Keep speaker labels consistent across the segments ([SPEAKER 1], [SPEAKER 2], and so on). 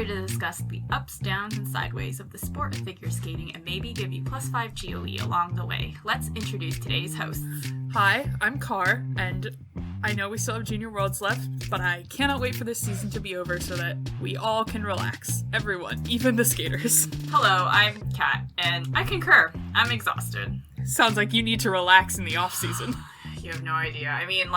[SPEAKER 1] to discuss the ups, downs, and sideways of the sport of figure skating and maybe give you +5 GOE along the way. Let's introduce today's hosts.
[SPEAKER 2] Hi, I'm Car, and I know we still have Junior Worlds left, but I cannot wait for this season to be over so that we all can relax. Everyone, even the skaters.
[SPEAKER 1] Hello, I'm Kat, and I concur. I'm exhausted.
[SPEAKER 2] Sounds like you need to relax in the off-season.
[SPEAKER 1] You have no idea. I mean,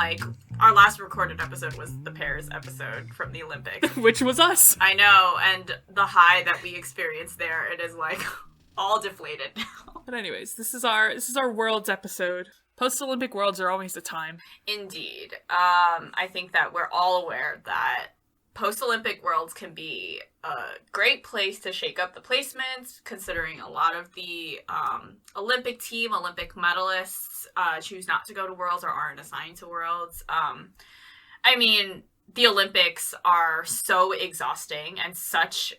[SPEAKER 1] our last recorded episode was the pairs episode from the Olympics.
[SPEAKER 2] Which was us.
[SPEAKER 1] I know, and the high that we experienced there, it is, all deflated now.
[SPEAKER 2] But anyways, this is our Worlds episode. Post-Olympic Worlds are always the time.
[SPEAKER 1] Indeed. I think that we're all aware that post-Olympic Worlds can be a great place to shake up the placements, considering a lot of the Olympic team, Olympic medalists, choose not to go to Worlds or aren't assigned to Worlds. I mean, the Olympics are so exhausting and such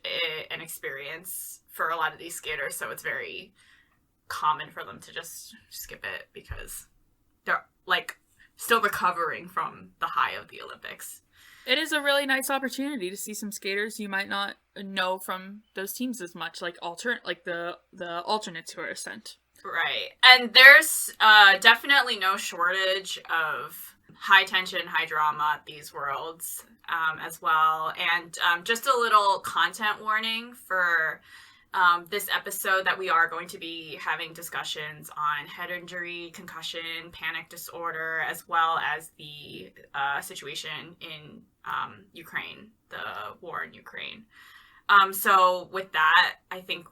[SPEAKER 1] an experience for a lot of these skaters, so it's very common for them to just skip it because they're, still recovering from the high of the Olympics.
[SPEAKER 2] It is a really nice opportunity to see some skaters you might not know from those teams as much, the alternates who are sent.
[SPEAKER 1] Right. And there's definitely no shortage of high tension, high drama at these Worlds as well. And just a little content warning for this episode that we are going to be having discussions on head injury, concussion, panic disorder, as well as the situation in Ukraine, the war in Ukraine. So with that, I think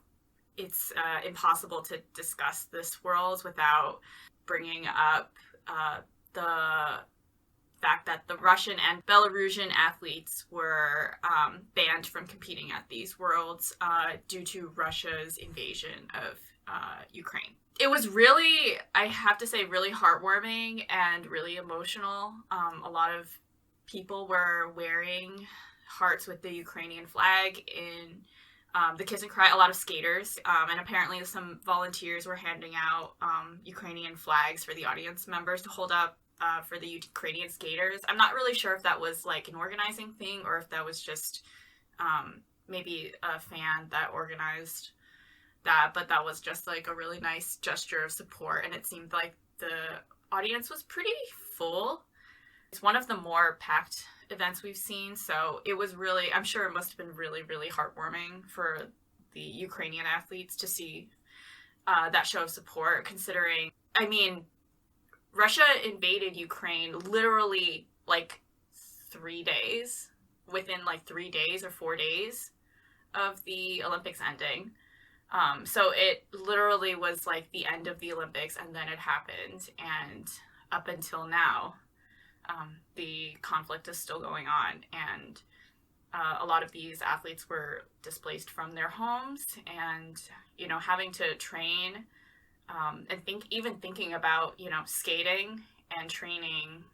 [SPEAKER 1] it's impossible to discuss this Worlds without bringing up the fact that the Russian and Belarusian athletes were banned from competing at these Worlds due to Russia's invasion of Ukraine. It was really, I have to say, really heartwarming and really emotional. A lot of people were wearing hearts with the Ukrainian flag in the Kiss and Cry, a lot of skaters, and apparently some volunteers were handing out Ukrainian flags for the audience members to hold up for the Ukrainian skaters. I'm not really sure if that was an organizing thing or if that was just maybe a fan that organized that, but that was just a really nice gesture of support, and it seemed like the audience was pretty full. It's one of the more packed events we've seen, so it was really, I'm sure it must have been really, really heartwarming for the Ukrainian athletes to see that show of support, considering, I mean, Russia invaded Ukraine literally 3 days, within 3 days or 4 days of the Olympics ending. So it literally was the end of the Olympics, and then it happened, and up until now, the conflict is still going on, and a lot of these athletes were displaced from their homes, and having to train and thinking about skating and training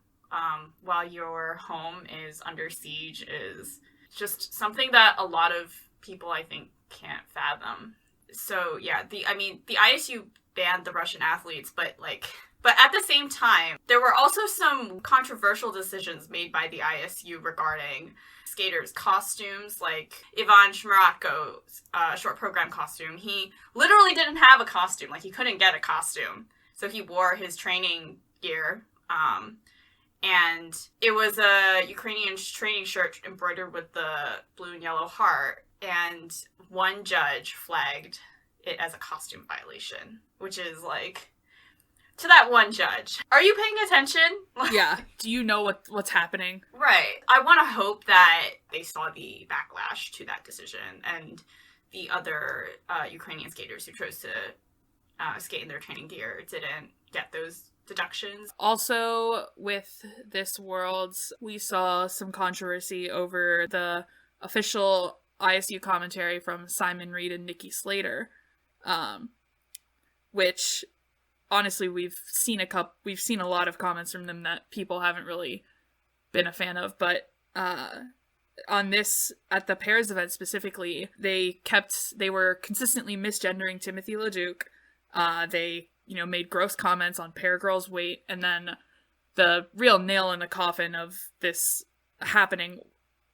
[SPEAKER 1] while your home is under siege is just something that a lot of people, I think, can't fathom. So yeah, the ISU banned the Russian athletes, but at the same time, there were also some controversial decisions made by the ISU regarding skaters' costumes, like Ivan Shmaratko's short program costume. He literally didn't have a costume, he couldn't get a costume. So he wore his training gear, and it was a Ukrainian training shirt embroidered with the blue and yellow heart, and one judge flagged it as a costume violation, which is to that one judge. Are you paying attention?
[SPEAKER 2] Yeah. Do you know what's happening?
[SPEAKER 1] Right. I want to hope that they saw the backlash to that decision, and the other Ukrainian skaters who chose to skate in their training gear didn't get those deductions.
[SPEAKER 2] Also, with this Worlds, we saw some controversy over the official ISU commentary from Simon Reed and Nikki Slater, which honestly we've seen a lot of comments from them that people haven't really been a fan of, but on this, at the pairs event specifically, they were consistently misgendering Timothy Leduc. They made gross comments on pair girls' weight, and then the real nail in the coffin of this happening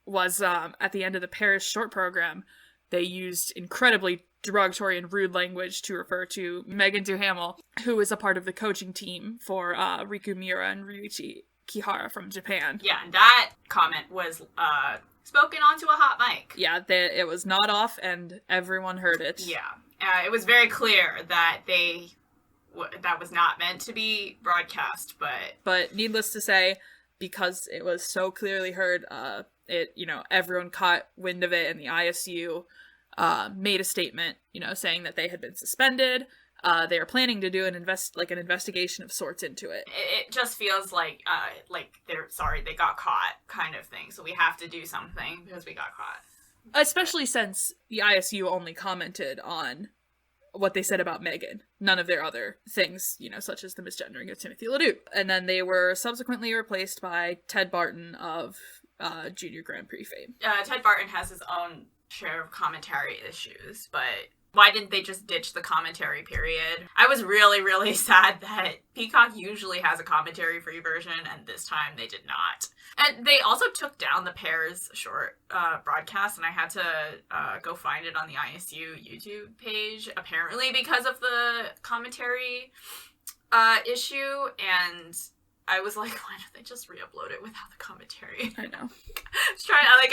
[SPEAKER 2] was at the end of the Paris short program, they used incredibly derogatory and rude language to refer to Megan Duhamel, who is a part of the coaching team for Riku Miura and Ryuichi Kihara from Japan.
[SPEAKER 1] Yeah, and that comment was spoken onto a hot mic.
[SPEAKER 2] Yeah, it was not off, and everyone heard it.
[SPEAKER 1] Yeah, it was very clear that that was not meant to be broadcast,
[SPEAKER 2] But needless to say, because it was so clearly heard, everyone caught wind of it, and the ISU made a statement, saying that they had been suspended. They are planning to do an investigation of sorts into it.
[SPEAKER 1] It just feels like they're sorry they got caught kind of thing. So we have to do something because we got caught.
[SPEAKER 2] Especially since the ISU only commented on what they said about Megan. None of their other things, such as the misgendering of Timothy Leduc. And then they were subsequently replaced by Ted Barton of Junior Grand Prix fame.
[SPEAKER 1] Ted Barton has his own share of commentary issues, but why didn't they just ditch the commentary period? I was really, really sad that Peacock usually has a commentary-free version, and this time they did not. And they also took down the Pairs short broadcast, and I had to go find it on the ISU YouTube page, apparently because of the commentary issue, and I was like, why don't they just re-upload it without the commentary?
[SPEAKER 2] I know.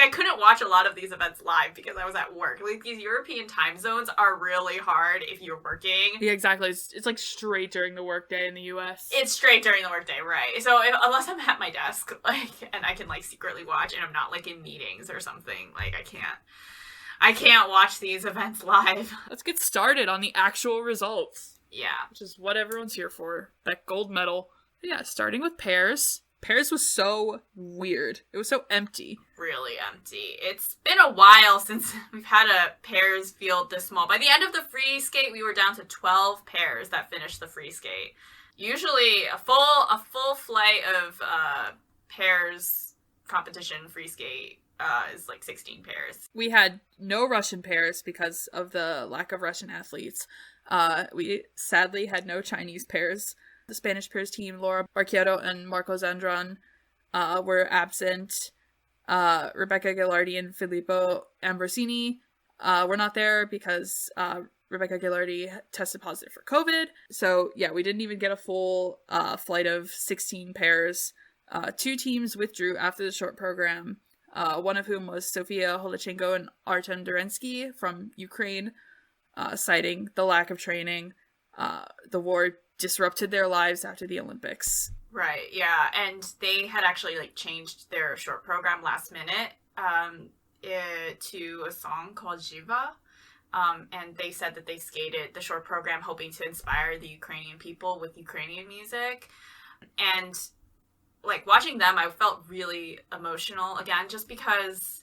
[SPEAKER 1] I couldn't watch a lot of these events live because I was at work. Like, these European time zones are really hard if you're working.
[SPEAKER 2] Yeah, exactly. It's like straight during the workday in the US.
[SPEAKER 1] It's straight during the workday, right? So unless I'm at my desk, and I can, secretly watch, and I'm not, in meetings or something, I can't watch these events live.
[SPEAKER 2] Let's get started on the actual results.
[SPEAKER 1] Yeah.
[SPEAKER 2] Which is what everyone's here for. That gold medal. Yeah, starting with Pairs. Pairs was so weird. It was so empty.
[SPEAKER 1] Really empty. It's been a while since we've had a Pairs field this small. By the end of the free skate, we were down to 12 pairs that finished the free skate. Usually a full flight of Pairs competition free skate is 16 pairs.
[SPEAKER 2] We had no Russian pairs because of the lack of Russian athletes. We sadly had no Chinese pairs. The Spanish pairs team, Laura Barquero and Marco Zandron, were absent. Rebecca Ghilardi and Filippo Ambrosini were not there because Rebecca Ghilardi tested positive for COVID. So, yeah, we didn't even get a full flight of 16 pairs. 2 teams withdrew after the short program, one of whom was Sofia Holachenko and Artem Durensky from Ukraine, citing the lack of training. The war disrupted their lives after the Olympics.
[SPEAKER 1] Right, yeah, and they had actually changed their short program last minute to a song called Jiva, and they said that they skated the short program hoping to inspire the Ukrainian people with Ukrainian music, and watching them, I felt really emotional again, just because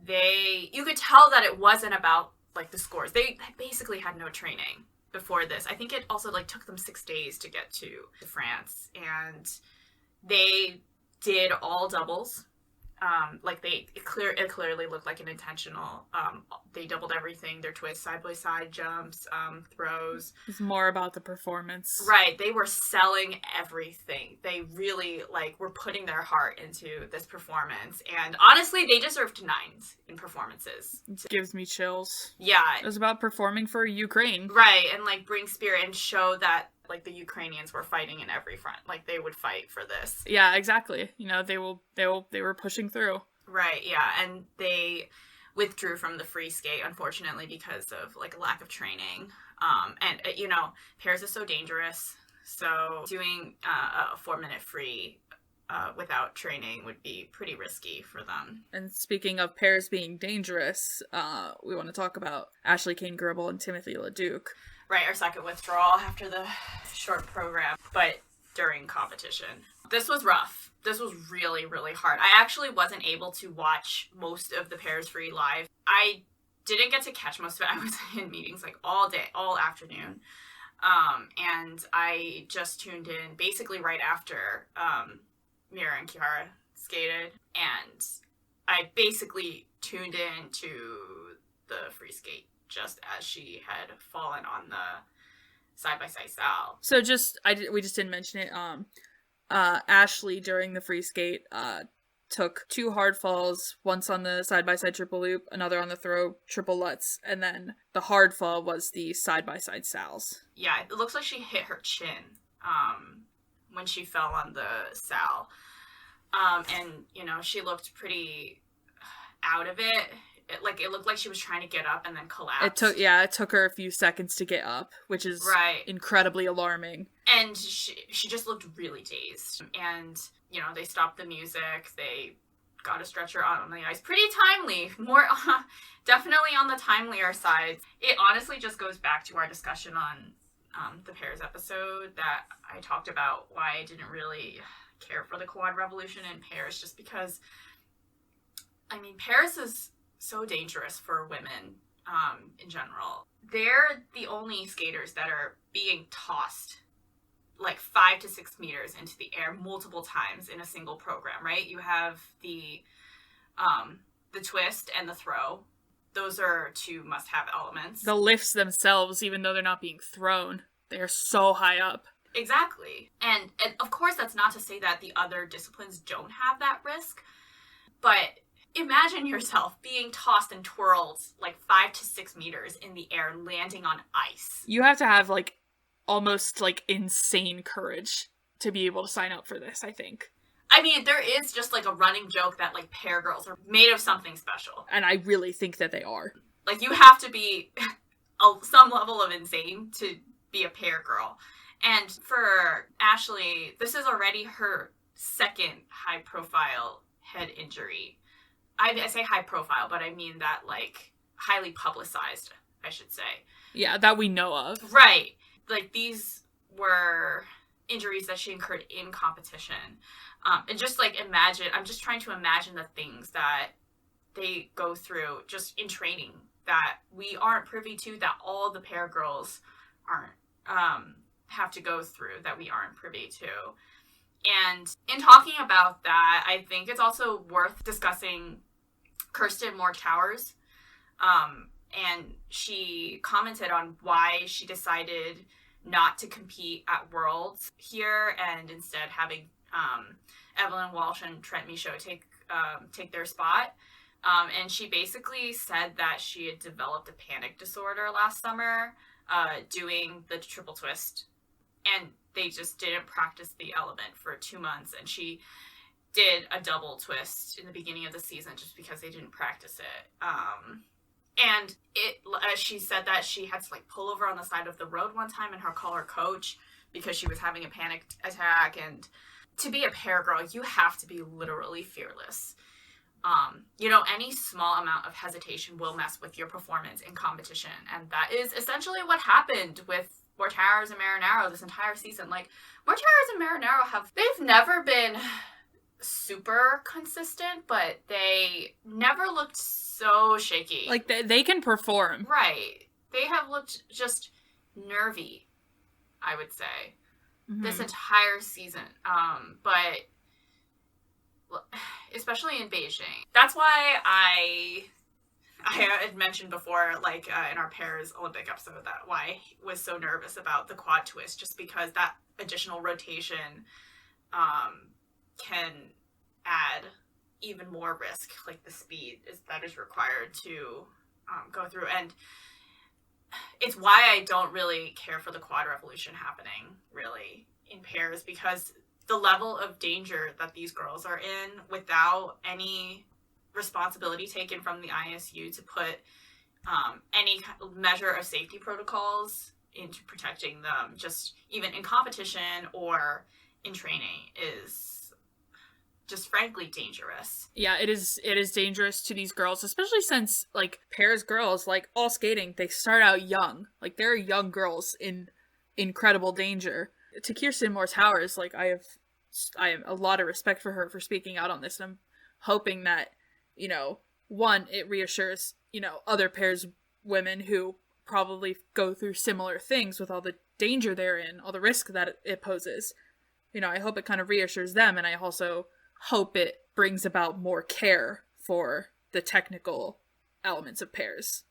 [SPEAKER 1] you could tell that it wasn't about the scores. They basically had no training before this. I think it also took them 6 days to get to France, and they did all doubles. It clearly looked like an intentional. They doubled everything: their twists, side by side jumps, throws.
[SPEAKER 2] It's more about the performance,
[SPEAKER 1] right? They were selling everything. They really were putting their heart into this performance, and honestly, they deserved 9s in performances.
[SPEAKER 2] It gives me chills.
[SPEAKER 1] Yeah,
[SPEAKER 2] it was about performing for Ukraine,
[SPEAKER 1] right? And bring spirit and show that the Ukrainians were fighting in every front. They would fight for this.
[SPEAKER 2] Yeah, exactly. they were pushing through.
[SPEAKER 1] Right, yeah. And they withdrew from the free skate, unfortunately, because of a lack of training. And pairs is so dangerous. So doing a 4-minute free without training would be pretty risky for them.
[SPEAKER 2] And speaking of pairs being dangerous, we want to talk about Ashley Kane Gribble and Timothy Leduc.
[SPEAKER 1] Right, our second withdrawal after the short program, but during competition. This was rough. This was really, really hard. I actually wasn't able to watch most of the Pairs Free live. I didn't get to catch most of it. I was in meetings all day, all afternoon. And I just tuned in basically right after Mira and Kihara skated. And I basically tuned in to the free skate just as she had fallen on the side-by-side style.
[SPEAKER 2] So we just didn't mention it. Ashley, during the free skate, took 2 hard falls, once on the side-by-side triple loop, another on the throw triple lutz, and then the hard fall was the side-by-side sals.
[SPEAKER 1] Yeah, it looks like she hit her chin when she fell on the sal. And, you know, she looked pretty out of it. It looked like she was trying to get up and then collapsed.
[SPEAKER 2] It took her a few seconds to get up, which is incredibly alarming.
[SPEAKER 1] And she just looked really dazed. And, you know, they stopped the music. They got a stretcher on the ice. Pretty timely. More, definitely on the timelier side. It honestly just goes back to our discussion on the pairs episode that I talked about why I didn't really care for the quad revolution in pairs, just because, I mean, pairs is so dangerous for women in general. They're the only skaters that are being tossed like 5 to 6 meters into the air multiple times in a single program, right? You have the twist and the throw. Those are 2 must-have elements.
[SPEAKER 2] The lifts themselves, even though they're not being thrown, they're so high up.
[SPEAKER 1] Exactly. And of course, that's not to say that the other disciplines don't have that risk, but imagine yourself being tossed and twirled like 5 to 6 meters in the air, landing on ice.
[SPEAKER 2] You have to have like almost like insane courage to be able to sign up for this, I think.
[SPEAKER 1] I mean, there is just like a running joke that like pair girls are made of something special.
[SPEAKER 2] And I really think that they are.
[SPEAKER 1] Like, you have to be some level of insane to be a pair girl. And for Ashley, this is already her second high-profile head injury. I say high-profile, but I mean that, like, highly publicized, I should say.
[SPEAKER 2] Yeah, that we know of.
[SPEAKER 1] Right. Like, these were injuries that she incurred in competition. And just, like, I'm just trying to imagine the things that they go through just in training that we aren't privy to, that all the pair girls aren't, have to go through, that we aren't privy to. And in talking about that, I think it's also worth discussing Kirsten Moore-Towers. And she commented on why she decided not to compete at Worlds here and instead having Evelyn Walsh and Trent Michaud take their spot. And she basically said that she had developed a panic disorder last summer doing the triple twist. And they just didn't practice the element for 2 months. And she did a double twist in the beginning of the season just because they didn't practice it. And she said that she had to like pull over on the side of the road one time and call her coach because she was having a panic attack. And to be a pair girl, you have to be literally fearless. You know, any small amount of hesitation will mess with your performance in competition. And that is essentially what happened with Moore-Towers and Marinaro this entire season. Like, Moore-Towers and Marinaro they've never been super consistent, but they never looked so shaky.
[SPEAKER 2] Like, they can perform.
[SPEAKER 1] Right. They have looked just nervy, I would say, this entire season. But especially in Beijing. That's why I had mentioned before, like, in our pairs Olympic episode, that why I was so nervous about the quad twist, just because that additional rotation can add even more risk, like the speed that is required to go through. And it's why I don't really care for the quad revolution happening, really, in pairs, because the level of danger that these girls are in without any responsibility taken from the ISU to put any measure of safety protocols into protecting them, just even in competition or in training, is just frankly dangerous.
[SPEAKER 2] Yeah, it is dangerous to these girls, especially since, like, pairs girls, like all skating, they start out young. Like, they're young girls in incredible danger. To Kirsten Moore-Towers, like, I have a lot of respect for her for speaking out on this, and I'm hoping that, you know, one, it reassures, you know, other pairs women who probably go through similar things with all the danger they're in, all the risk that it poses. You know, I hope it kind of reassures them, and I also hope it brings about more care for the technical elements of pairs.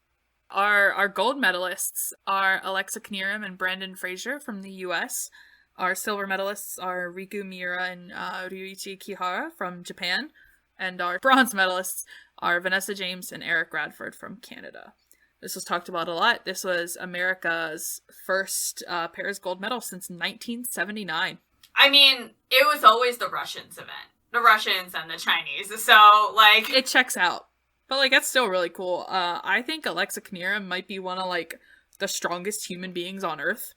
[SPEAKER 2] Our gold medalists are Alexa Knierim and Brandon Frazier from the US. Our silver medalists are Riku Miura and Ryuichi Kihara from Japan. And our bronze medalists are Vanessa James and Eric Radford from Canada. This was talked about a lot. This was America's first pairs gold medal since 1979.
[SPEAKER 1] I mean, it was always the Russians' event. The Russians and the Chinese. So, like...
[SPEAKER 2] It checks out. But, like, that's still really cool. I think Alexa Knierim might be one of, like, the strongest human beings on Earth.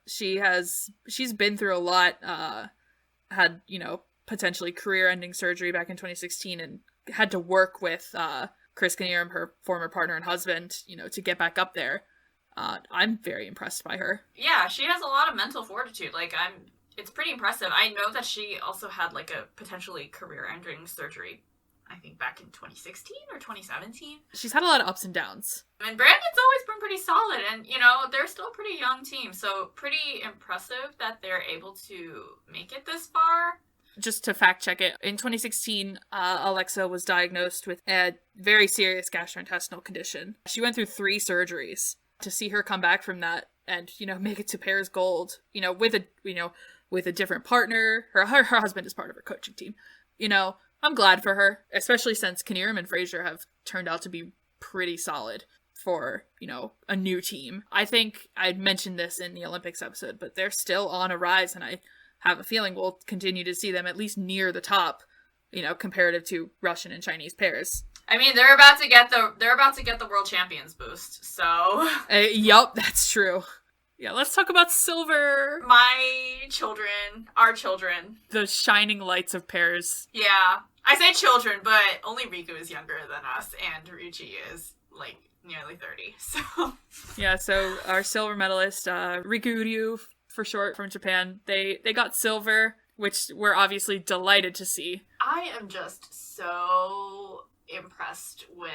[SPEAKER 2] She's been through a lot, had, you know, potentially career-ending surgery back in 2016 and had to work with Chris Knierim, her former partner and husband, you know, to get back up there. I'm very impressed by her.
[SPEAKER 1] Yeah, she has a lot of mental fortitude. Like, it's pretty impressive. I know that she also had, like, a potentially career-ending surgery, I think back in 2016 or 2017.
[SPEAKER 2] She's had a lot of ups and downs.
[SPEAKER 1] And Brandon's always been pretty solid, and, you know, they're still a pretty young team, so pretty impressive that they're able to make it this far.
[SPEAKER 2] Just to fact check it, in 2016, Alexa was diagnosed with a very serious gastrointestinal condition. She went through 3 surgeries. To see her come back from that and, you know, make it to pairs gold, you know, with a different partner. Her husband is part of her coaching team. You know, I'm glad for her, especially since Knierim and Fraser have turned out to be pretty solid for, you know, a new team. I think I'd mentioned this in the Olympics episode, but they're still on a rise, and I have a feeling we'll continue to see them at least near the top, you know, comparative to Russian and Chinese pairs.
[SPEAKER 1] I mean, they're about to get the world champions boost, so...
[SPEAKER 2] Yup, that's true. Yeah, let's talk about silver.
[SPEAKER 1] My children, our children.
[SPEAKER 2] The shining lights of pairs.
[SPEAKER 1] Yeah. I say children, but only Riku is younger than us, and Ryuichi is, like, nearly 30, so...
[SPEAKER 2] Yeah, so our silver medalist, Riku for short, from Japan, they got silver, which we're obviously delighted to see.
[SPEAKER 1] I am just so impressed with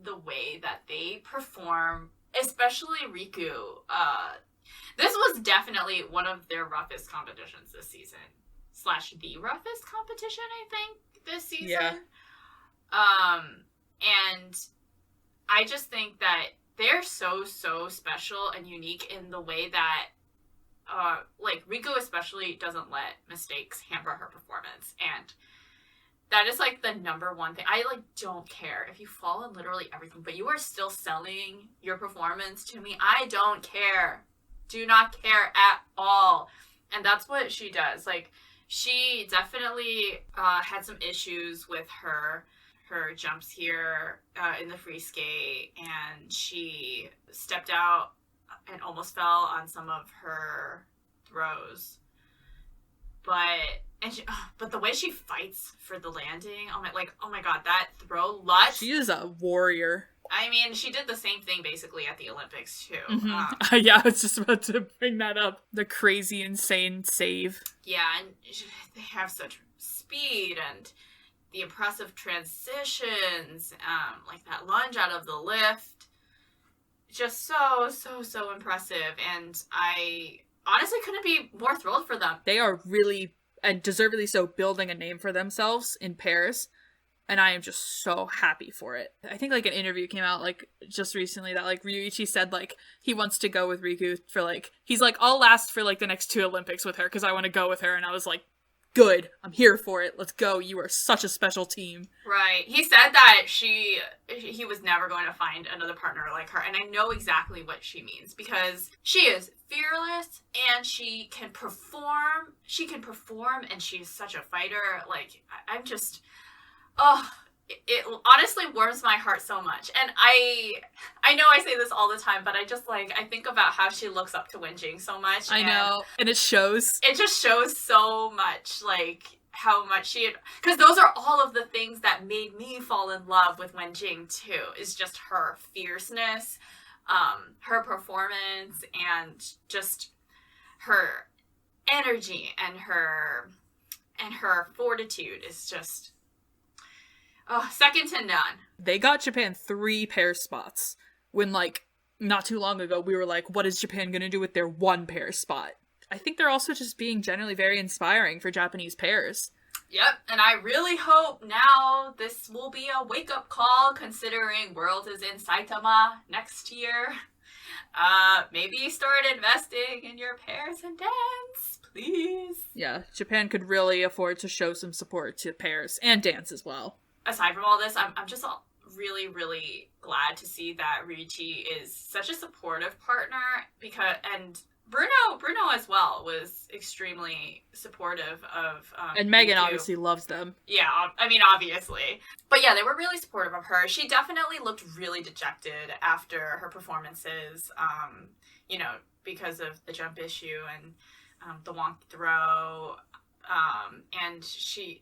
[SPEAKER 1] the way that they perform, especially Riku. This was definitely one of their roughest competitions this season. / the roughest competition, I think, this season.
[SPEAKER 2] Yeah.
[SPEAKER 1] And I just think that they're so special and unique in the way that like, Riku especially doesn't let mistakes hamper her performance, and that is, like, the number one thing. I, like, don't care if you fall in literally everything, but you are still selling your performance to me. I don't care. Do not care at all. And that's what she does. Like, she definitely had some issues with her jumps here in the free skate, and she stepped out and almost fell on some of her throws. But the way she fights for the landing, oh my god, that throw, Lutz.
[SPEAKER 2] She is a warrior.
[SPEAKER 1] I mean, she did the same thing basically at the Olympics too.
[SPEAKER 2] Mm-hmm. Yeah, I was just about to bring that up. The crazy, insane save.
[SPEAKER 1] Yeah, and they have such speed and the impressive transitions, like that lunge out of the lift. Just so impressive, and I honestly couldn't be more thrilled for them.
[SPEAKER 2] They are really, and deservedly so, building a name for themselves in pairs, and I am just so happy for it. I think, like, an interview came out, like, just recently that, like, Ryuichi said, like, he wants to go with Riku for, like, he's like, I'll last for, like, the next 2 Olympics with her, because I want to go with her, and I was like, good, I'm here for it, let's go, you are such a special team.
[SPEAKER 1] Right. He said that he was never going to find another partner like her, and I know exactly what she means, because she is fearless, and she can perform, and she's such a fighter. Like, I'm just, it honestly warms my heart so much. And I know I say this all the time, but I just, like, I think about how she looks up to Wenjing so much.
[SPEAKER 2] I know, and it shows.
[SPEAKER 1] It just shows so much, like, how much she had, because those are all of the things that made me fall in love with Wenjing too, is just her fierceness, her performance, and just her energy and her fortitude is just second to none.
[SPEAKER 2] They got Japan 3 pair spots when, like, not too long ago we were like, what is Japan gonna do with their 1 pair spot? I think they're also just being generally very inspiring for Japanese pairs.
[SPEAKER 1] Yep, and I really hope now this will be a wake-up call, considering World is in Saitama next year. Maybe start investing in your pairs and dance, Please.
[SPEAKER 2] Yeah, Japan could really afford to show some support to pairs and dance as well.
[SPEAKER 1] Aside from all this, I'm just really, really glad to see that Ryuichi is such a supportive partner, and Bruno as well was extremely supportive of
[SPEAKER 2] and Megan
[SPEAKER 1] Ryukyu.
[SPEAKER 2] obviously loves them.
[SPEAKER 1] Yeah, I mean, obviously. But yeah, they were really supportive of her. She definitely looked really dejected after her performances, because of the jump issue and the wonk throw. And she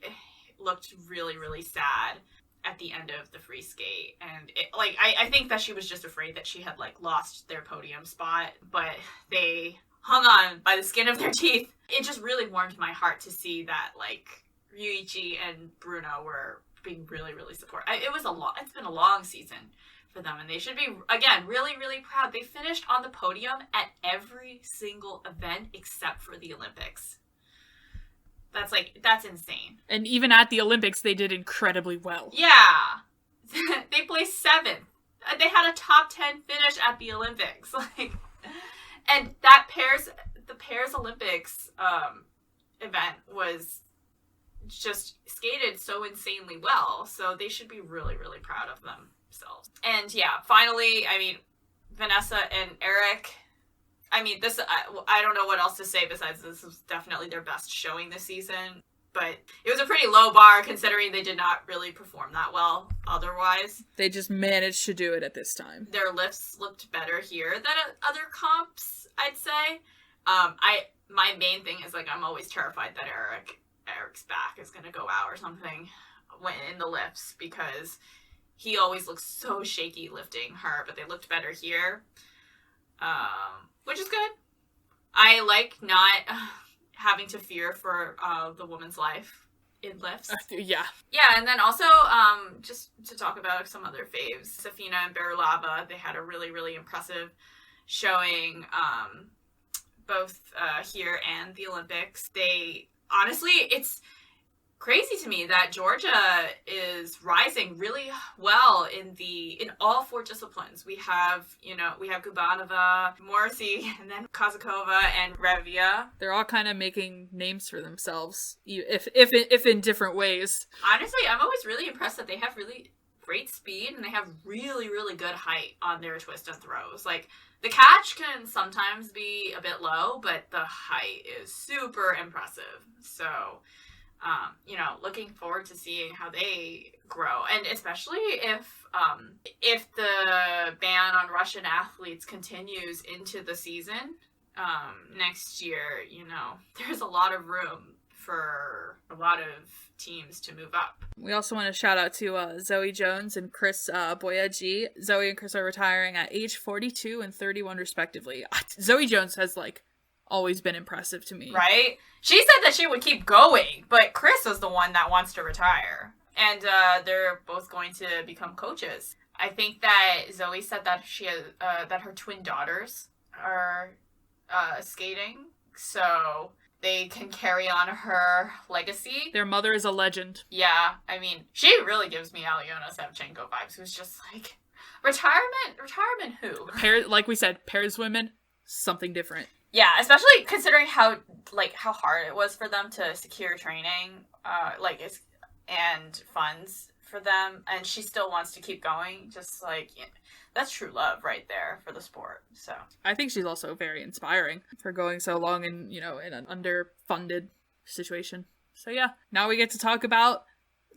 [SPEAKER 1] looked really, really sad at the end of the free skate. And I think that she was just afraid that she had lost their podium spot, but they hung on by the skin of their teeth. It just really warmed my heart to see that Ryuichi and Bruno were being really, really supportive. It's been a long season for them, and they should be, again, really, really proud. They finished on the podium at every single event except for the Olympics. That's insane.
[SPEAKER 2] And even at the Olympics, they did incredibly well.
[SPEAKER 1] Yeah. They placed 7th. They had a top 10 finish at the Olympics. And the pairs Olympics event was just skated so insanely well. So they should be really, really proud of themselves. And yeah, finally, Vanessa and Eric, this, I don't know what else to say besides this was definitely their best showing this season. But it was a pretty low bar considering they did not really perform that well otherwise.
[SPEAKER 2] They just managed to do it at this time.
[SPEAKER 1] Their lifts looked better here than at other comps, I'd say. My main thing is I'm always terrified that Eric's back is gonna go out or something when in the lifts, because he always looks so shaky lifting her, but they looked better here. Which is good. I like not having to fear for the woman's life in lifts.
[SPEAKER 2] Yeah.
[SPEAKER 1] Yeah, and then also, just to talk about some other faves, Safina and Berulava, they had a really, really impressive showing, both here and the Olympics. Honestly, it's crazy to me that Georgia is rising really well in all 4 disciplines. We have Gubanova, Morrissey, and then Kazakova and Revia.
[SPEAKER 2] They're all kind of making names for themselves, if in different ways.
[SPEAKER 1] Honestly, I'm always really impressed that they have really great speed and they have really, really good height on their twist and throws. The catch can sometimes be a bit low, but the height is super impressive. So, looking forward to seeing how they grow, and especially if the ban on Russian athletes continues into the season next year, there's a lot of room for a lot of teams to move up.
[SPEAKER 2] We also want to shout out to Zoe Jones and Chris Boyegi. Zoe and Chris are retiring at age 42 and 31 respectively. Zoe Jones has always been impressive to me.
[SPEAKER 1] Right? She said that she would keep going, but Chris was the one that wants to retire. And they're both going to become coaches. I think that Zoe said that she has, that her twin daughters are skating, so they can carry on her legacy.
[SPEAKER 2] Their mother is a legend.
[SPEAKER 1] Yeah, she really gives me Alyona Savchenko vibes, who's just retirement who?
[SPEAKER 2] Like we said, pairs women, something different.
[SPEAKER 1] Yeah, especially considering how hard it was for them to secure training, and funds for them, and she still wants to keep going. Just that's true love right there for the sport. So
[SPEAKER 2] I think she's also very inspiring for going so long in an underfunded situation. So yeah, now we get to talk about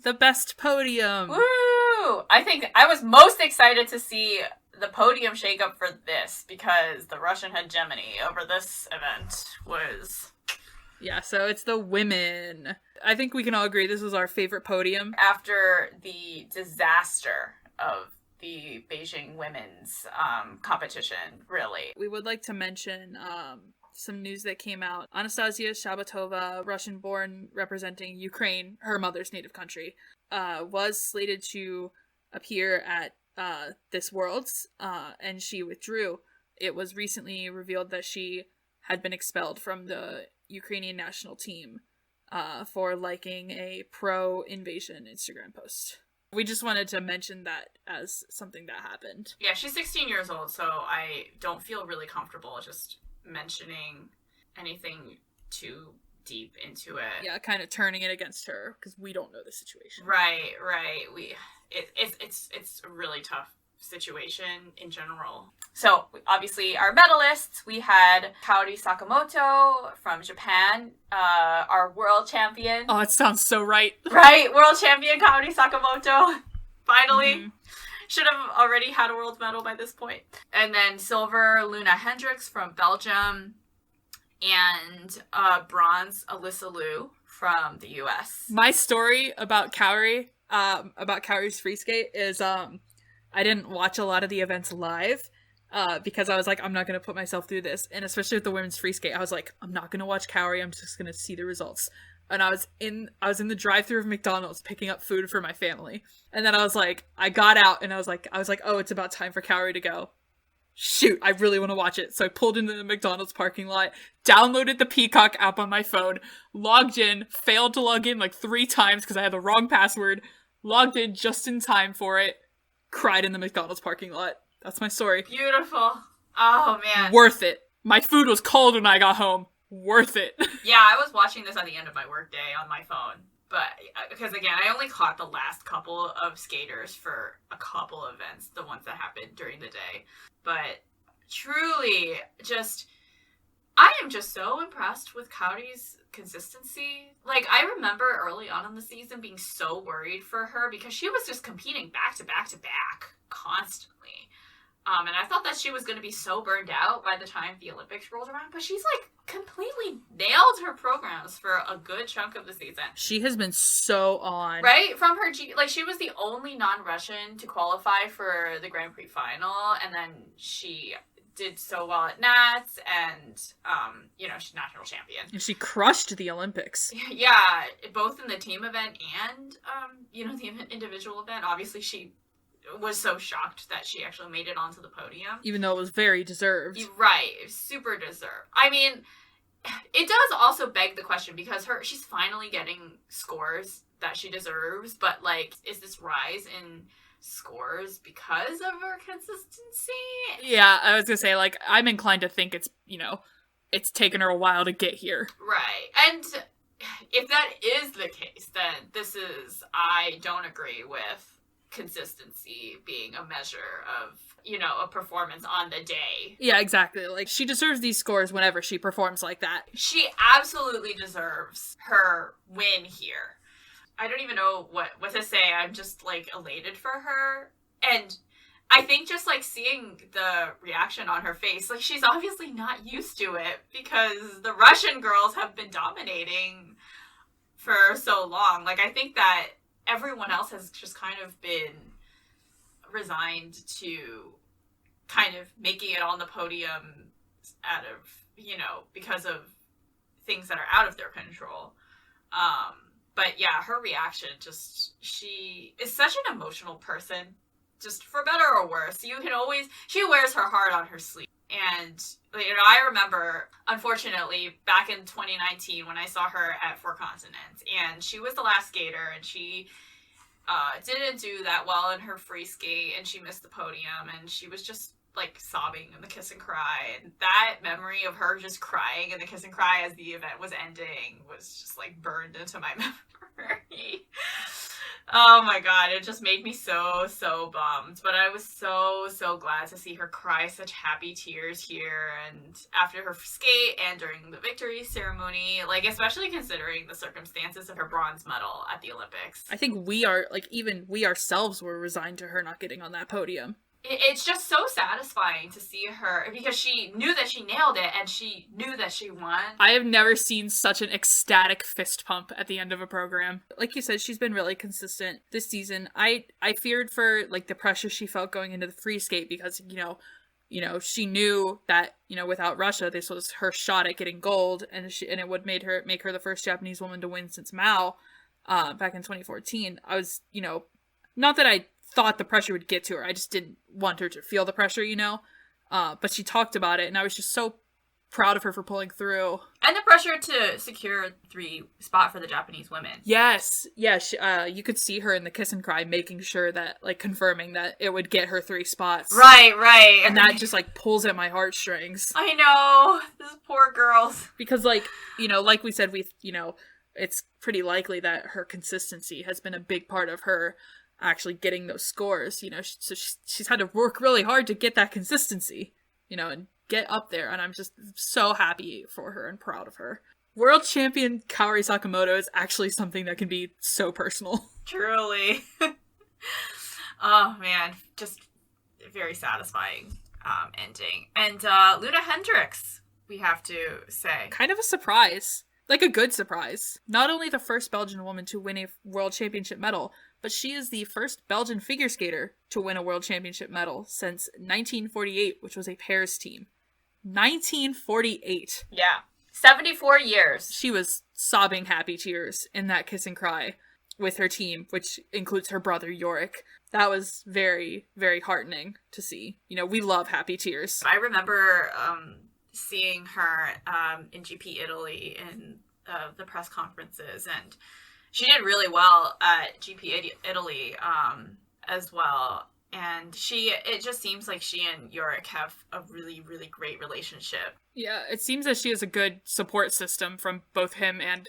[SPEAKER 2] the best podium.
[SPEAKER 1] Woo! I think I was most excited to see the podium shakeup for this, because the Russian hegemony over this event was...
[SPEAKER 2] Yeah, so it's the women. I think we can all agree this was our favorite podium.
[SPEAKER 1] After the disaster of the Beijing women's competition, really.
[SPEAKER 2] We would like to mention some news that came out. Anastasia Shabatova, Russian-born, representing Ukraine, her mother's native country, was slated to appear at this Worlds, and she withdrew. It was recently revealed that she had been expelled from the Ukrainian national team for liking a pro-invasion Instagram post. We just wanted to mention that as something that happened.
[SPEAKER 1] Yeah, she's 16 years old, so I don't feel really comfortable just mentioning anything too deep into it.
[SPEAKER 2] Yeah, kind of turning it against her because we don't know the situation.
[SPEAKER 1] Right. It's a really tough situation in general. So obviously our medalists, we had Kaori Sakamoto from Japan, our world champion.
[SPEAKER 2] Oh, it sounds so right.
[SPEAKER 1] Right, world champion Kaori Sakamoto. Finally. Mm-hmm. Should have already had a world medal by this point. And then silver, Luna Hendrix from Belgium. And bronze, Alyssa Liu from the US.
[SPEAKER 2] My story about Kaori's free skate is I didn't watch a lot of the events live because I was like, I'm not going to put myself through this. And especially with the women's free skate, I was like, I'm not going to watch Kaori. I'm just going to see the results. And I was in the drive-thru of McDonald's picking up food for my family. And then I was like, I got out and I was like, oh, it's about time for Kaori to go. Shoot, I really want to watch it. So I pulled into the McDonald's parking lot, downloaded the Peacock app on my phone, logged in, failed to log in like 3 times because I had the wrong password, logged in just in time for it, cried in the McDonald's parking lot. That's my story.
[SPEAKER 1] Beautiful. Oh, man.
[SPEAKER 2] Worth it. My food was cold when I got home. Worth it.
[SPEAKER 1] Yeah, I was watching this at the end of my workday on my phone. But, because again, I only caught the last couple of skaters for a couple events, the ones that happened during the day. But truly, I am just so impressed with Kaori's consistency. Like, I remember early on in the season being so worried for her because she was just competing back to back to back constantly. And I thought that she was going to be so burned out by the time the Olympics rolled around, but she's like completely nailed her programs for a good chunk of the season.
[SPEAKER 2] She has been so on.
[SPEAKER 1] Right? From her, she was the only non-Russian to qualify for the Grand Prix final, and then she did so well at Nats, and, she's national champion.
[SPEAKER 2] And she crushed the Olympics.
[SPEAKER 1] Yeah, both in the team event and, the individual event. Obviously, she was so shocked that she actually made it onto the podium.
[SPEAKER 2] Even though it was very deserved.
[SPEAKER 1] Right. Super deserved. I mean, it does also beg the question because she's finally getting scores that she deserves, but, like, is this rise in scores because of her consistency?
[SPEAKER 2] Yeah, I was gonna say, like, I'm inclined to think it's, it's taken her a while to get here.
[SPEAKER 1] Right. And if that is the case, then I don't agree with consistency being a measure of, a performance on the day.
[SPEAKER 2] Yeah, exactly. Like, she deserves these scores whenever she performs like that.
[SPEAKER 1] She absolutely deserves her win here. I don't even know what to say. I'm just, like, elated for her. And I think just, like, seeing the reaction on her face, like, she's obviously not used to it because the Russian girls have been dominating for so long. Like, I think that everyone else has just kind of been resigned to kind of making it on the podium out of, because of things that are out of their control. But yeah, her reaction, she is such an emotional person, just for better or worse. She wears her heart on her sleeve. And, I remember, unfortunately, back in 2019 when I saw her at Four Continents, and she was the last skater, and she didn't do that well in her free skate, and she missed the podium, and she was just, like, sobbing in the kiss and cry. And that memory of her just crying in the kiss and cry as the event was ending was just, like, burned into my memory. Oh my god, it just made me so, so bummed. But I was so, so glad to see her cry such happy tears here and after her skate and during the victory ceremony, like, especially considering the circumstances of her bronze medal at the Olympics.
[SPEAKER 2] I think we are, like, even we ourselves were resigned to her not getting on that podium.
[SPEAKER 1] It's just so satisfying to see her because she knew that she nailed it and she knew that she won.
[SPEAKER 2] I have never seen such an ecstatic fist pump at the end of a program. Like you said, she's been really consistent this season. I feared for, like, the pressure she felt going into the free skate because, she knew that, without Russia, this was her shot at getting gold, and it would make her the first Japanese woman to win since Mao back in 2014. I was, not that I thought the pressure would get to her. I just didn't want her to feel the pressure, but she talked about it, and I was just so proud of her for pulling through.
[SPEAKER 1] And the pressure to secure 3 spot for the Japanese women.
[SPEAKER 2] Yes. Yeah, you could see her in the kiss and cry making sure that, like, confirming that it would get her 3 spots.
[SPEAKER 1] Right.
[SPEAKER 2] And that just, like, pulls at my heartstrings.
[SPEAKER 1] I know. These poor girls.
[SPEAKER 2] Because, like, you know, like we said, it's pretty likely that her consistency has been a big part of her actually getting those scores, you know, so she's had to work really hard to get that consistency, you know, and get up there, and I'm just so happy for her and proud of her. World champion Kaori Sakamoto is actually something that can be so personal.
[SPEAKER 1] Truly. Oh man, just very satisfying ending. And Luna Hendrix, we have to say.
[SPEAKER 2] Kind of a surprise. Like a good surprise. Not only the first Belgian woman to win a world championship medal, but she is the first Belgian figure skater to win a world championship medal since 1948, which was a pairs team. 1948.
[SPEAKER 1] Yeah. 74 years.
[SPEAKER 2] She was sobbing happy tears in that kiss and cry with her team, which includes her brother Yorick. That was very, very heartening to see. You know, we love happy tears.
[SPEAKER 1] I remember seeing her in GP Italy in the press conferences, and she did really well at GP Italy as well. And it just seems like she and Yorick have a really, really great relationship.
[SPEAKER 2] Yeah, it seems that she has a good support system from both him and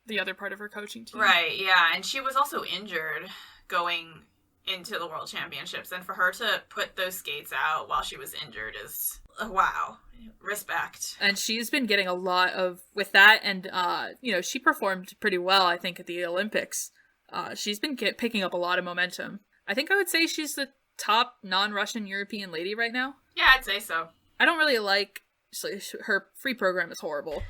[SPEAKER 2] the other part of her coaching team.
[SPEAKER 1] Right, yeah. And she was also injured going into the World Championships. And for her to put those skates out while she was injured is, wow, respect.
[SPEAKER 2] And she's been getting a lot of, with that, and, you know, she performed pretty well, I think, at the Olympics. She's been picking up a lot of momentum. I think I would say she's the top non-Russian European lady right now.
[SPEAKER 1] Yeah, I'd say so.
[SPEAKER 2] I don't really like, her free program is horrible.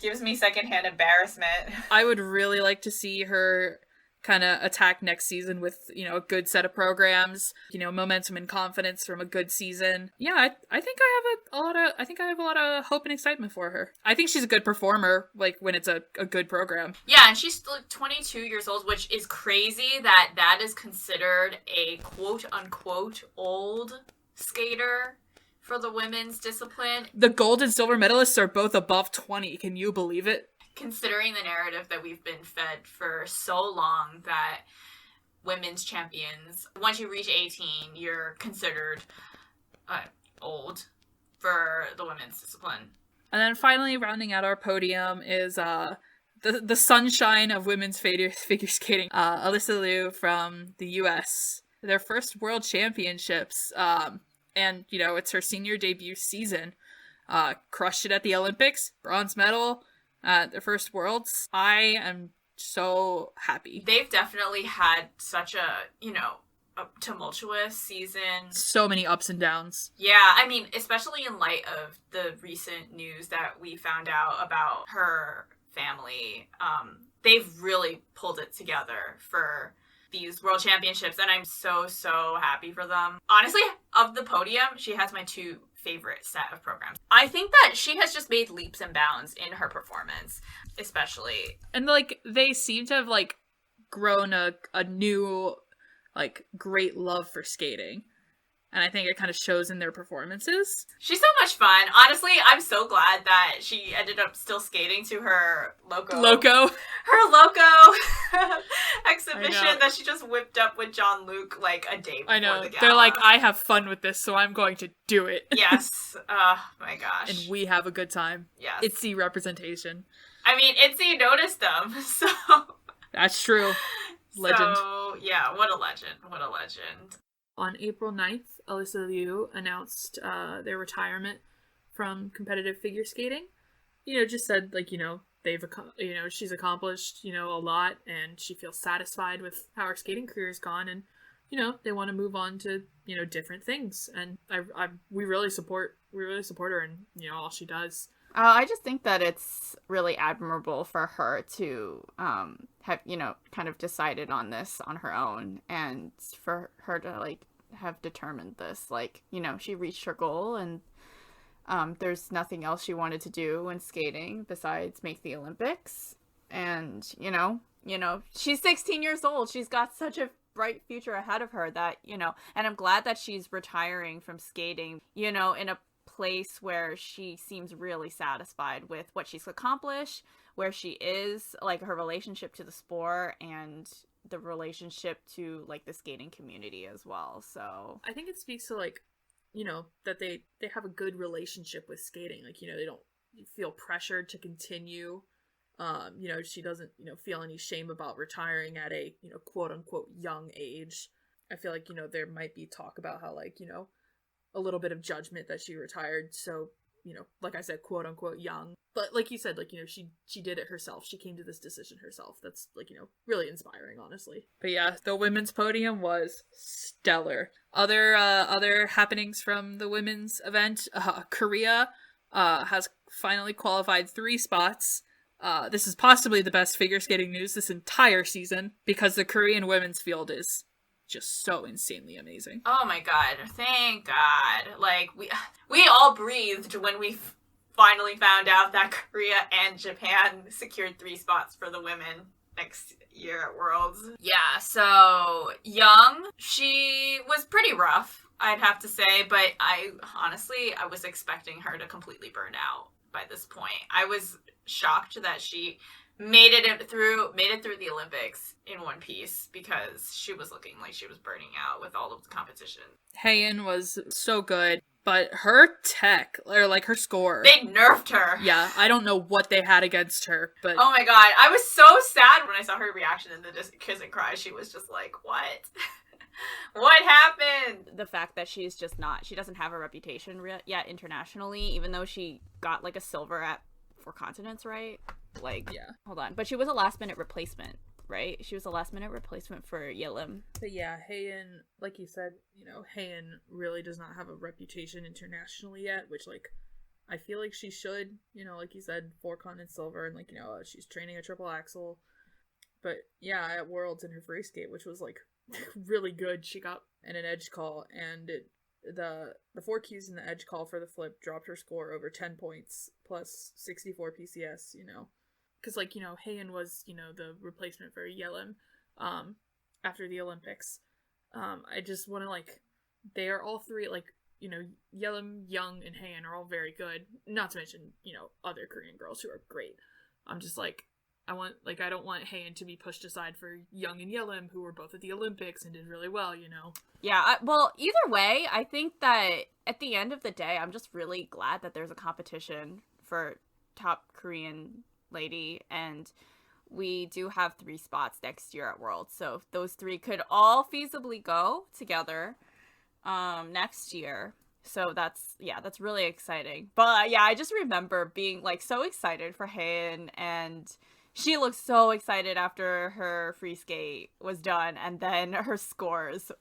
[SPEAKER 1] Gives me secondhand embarrassment.
[SPEAKER 2] I would really like to see her kind of attack next season with, you know, a good set of programs, you know, momentum and confidence from a good season. Yeah, I think I have a lot of hope and excitement for her. I think she's a good performer, like, when it's a good program.
[SPEAKER 1] Yeah, and she's still 22 years old, which is crazy that is considered a quote-unquote old skater for the women's discipline.
[SPEAKER 2] The gold and silver medalists are both above 20. Can you believe it?
[SPEAKER 1] Considering the narrative that we've been fed for so long that women's champions, once you reach 18, you're considered old for the women's discipline.
[SPEAKER 2] And then finally, rounding out our podium is the sunshine of women's figure skating, Alyssa Liu from the U.S. Their first world championships, and, you know, it's her senior debut season. Crushed it at the Olympics, bronze medal. Their first worlds. I am so happy.
[SPEAKER 1] They've definitely had such a tumultuous season.
[SPEAKER 2] So many ups and downs.
[SPEAKER 1] Yeah, I mean, especially in light of the recent news that we found out about her family. They've really pulled it together for these world championships, and I'm so, so happy for them. Honestly, of the podium, she has my 2 favorite set of programs. I think that she has just made leaps and bounds in her performance, especially.
[SPEAKER 2] And, like, they seem to have, like, grown a new, like, great love for skating. And I think it kind of shows in their performances.
[SPEAKER 1] She's so much fun. Honestly, I'm so glad that she ended up still skating to her Loco exhibition that she just whipped up with John Luke like a day before
[SPEAKER 2] I know.
[SPEAKER 1] The gala.
[SPEAKER 2] They're like, I have fun with this, so I'm going to do it.
[SPEAKER 1] Yes. Oh my gosh.
[SPEAKER 2] And we have a good time.
[SPEAKER 1] Yes.
[SPEAKER 2] ITZY representation.
[SPEAKER 1] I mean, ITZY noticed them, so...
[SPEAKER 2] That's true. Legend.
[SPEAKER 1] So, yeah, what a legend. What a legend.
[SPEAKER 2] On April 9th, Alyssa Liu announced their retirement from competitive figure skating. You know, just said, like, you know, she's accomplished, you know, a lot, and she feels satisfied with how her skating career has gone, and, you know, they want to move on to, you know, different things. And we really support her in, you know, all she does.
[SPEAKER 3] I just think that it's really admirable for her to have, you know, kind of decided on this on her own, and for her to, like, have determined this. Like, you know, she reached her goal, and there's nothing else she wanted to do in skating besides make the Olympics. And, you know, she's 16 years old. She's got such a bright future ahead of her that, you know, and I'm glad that she's retiring from skating, you know, in a place where she seems really satisfied with what she's accomplished, where she is, like, her relationship to the sport and the relationship to, like, the skating community as well. So
[SPEAKER 2] I think it speaks to, like, you know, that they have a good relationship with skating. Like, you know, they don't feel pressured to continue. You know, she doesn't, you know, feel any shame about retiring at a, you know, quote unquote young age. I feel like, you know, there might be talk about how, like, you know, a little bit of judgment that she retired so, you know, like I said, quote unquote young. But like you said, like, you know, she did it herself. She came to this decision herself. That's, like, you know, really inspiring, honestly. But yeah, the women's podium was stellar. Other happenings from the women's event. Korea has finally qualified 3 spots. This is possibly the best figure skating news this entire season, because the Korean women's field is just so insanely amazing.
[SPEAKER 1] Oh my god, thank God. Like, we all breathed when we finally found out that Korea and Japan secured 3 spots for the women next year at Worlds. Yeah, so Young, she was pretty rough, I'd have to say, but I was expecting her to completely burn out by this point. I was shocked that she made it through the Olympics in one piece, because she was looking like she was burning out with all of the competition.
[SPEAKER 2] Haein was so good, but her tech, or like her score,
[SPEAKER 1] they nerfed her.
[SPEAKER 2] Yeah, I don't know what they had against her, but
[SPEAKER 1] oh my god, I was so sad when I saw her reaction in the Kiss and Cry. She was just like, what? What happened?
[SPEAKER 3] The fact that she doesn't have a reputation yet internationally, even though she got, like, a silver at 4 continents, right? Like, yeah. Hold on. But she was a last-minute replacement, right? She was a last-minute replacement for Yelim.
[SPEAKER 2] But yeah, Haein, like you said, you know, Haein really does not have a reputation internationally yet, which, like, I feel like she should. You know, like you said, 4 continent silver, and, like, you know, she's training a triple axel. But yeah, at Worlds in her free skate, which was, like, really good, she got in an edge call, and the 4 keys in the edge call for the flip dropped her score over 10 points plus 64 PCS, you know. Because, like, you know, Haein was, you know, the replacement for Yelim after the Olympics. I just want to, like, they are all 3, like, you know, Yelim, Young, and Haein are all very good. Not to mention, you know, other Korean girls who are great. I'm just, like, I don't want Haein to be pushed aside for Young and Yelim, who were both at the Olympics and did really well, you know?
[SPEAKER 3] Yeah, well, either way, I think that at the end of the day, I'm just really glad that there's a competition for top Korean lady, and we do have 3 spots next year at Worlds, so those 3 could all feasibly go together next year. So that's really exciting. But yeah, I just remember being, like, so excited for Haein, and she looked so excited after her free skate was done, and then her scores.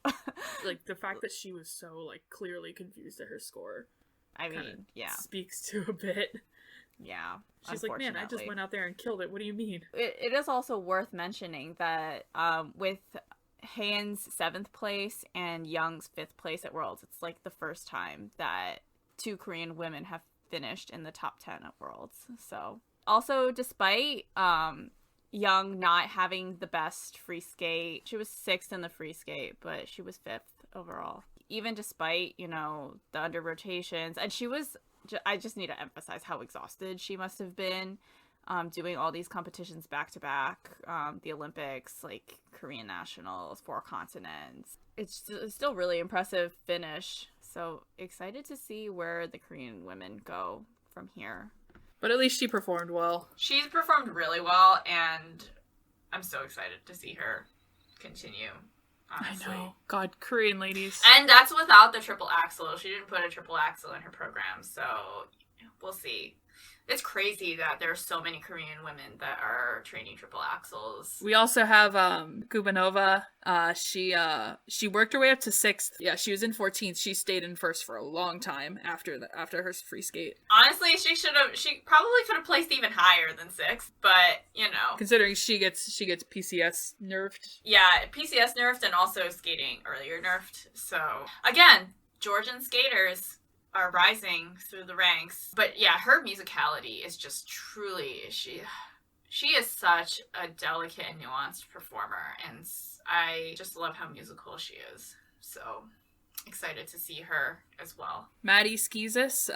[SPEAKER 2] Like, the fact that she was so, like, clearly confused at her score,
[SPEAKER 3] I mean, yeah,
[SPEAKER 2] speaks to a bit.
[SPEAKER 3] Yeah.
[SPEAKER 2] She's like, man, I just went out there and killed it. What do you mean?
[SPEAKER 3] It is also worth mentioning that with Haein's 7th place and Young's 5th place at Worlds, it's, like, the first time that 2 Korean women have finished in the top 10 at Worlds. So, also, despite Young not having the best free skate, she was 6th in the free skate, but she was 5th overall. Even despite, you know, the under rotations, and she was, I just need to emphasize how exhausted she must have been doing all these competitions back to back, the Olympics, like Korean nationals, 4 continents. It's still really impressive finish. So excited to see where the Korean women go from here.
[SPEAKER 2] But at least she performed well.
[SPEAKER 1] She's performed really well, and I'm so excited to see her continue. Honestly.
[SPEAKER 2] I know. God, Korean ladies.
[SPEAKER 1] And that's without the triple axel. She didn't put a triple axel in her program, so we'll see. It's crazy that there are so many Korean women that are training triple axels.
[SPEAKER 2] We also have Gubanova. She worked her way up to 6th. Yeah, she was in 14th. She stayed in 1st for a long time after her free skate.
[SPEAKER 1] Honestly, she probably could have placed even higher than 6th, but you know,
[SPEAKER 2] considering she gets PCS nerfed.
[SPEAKER 1] Yeah, PCS nerfed, and also skating earlier nerfed. So again, Georgian skaters are rising through the ranks. But yeah, her musicality is just truly, she is such a delicate and nuanced performer, and I just love how musical she is. So excited to see her as well.
[SPEAKER 2] Maddie Skizis,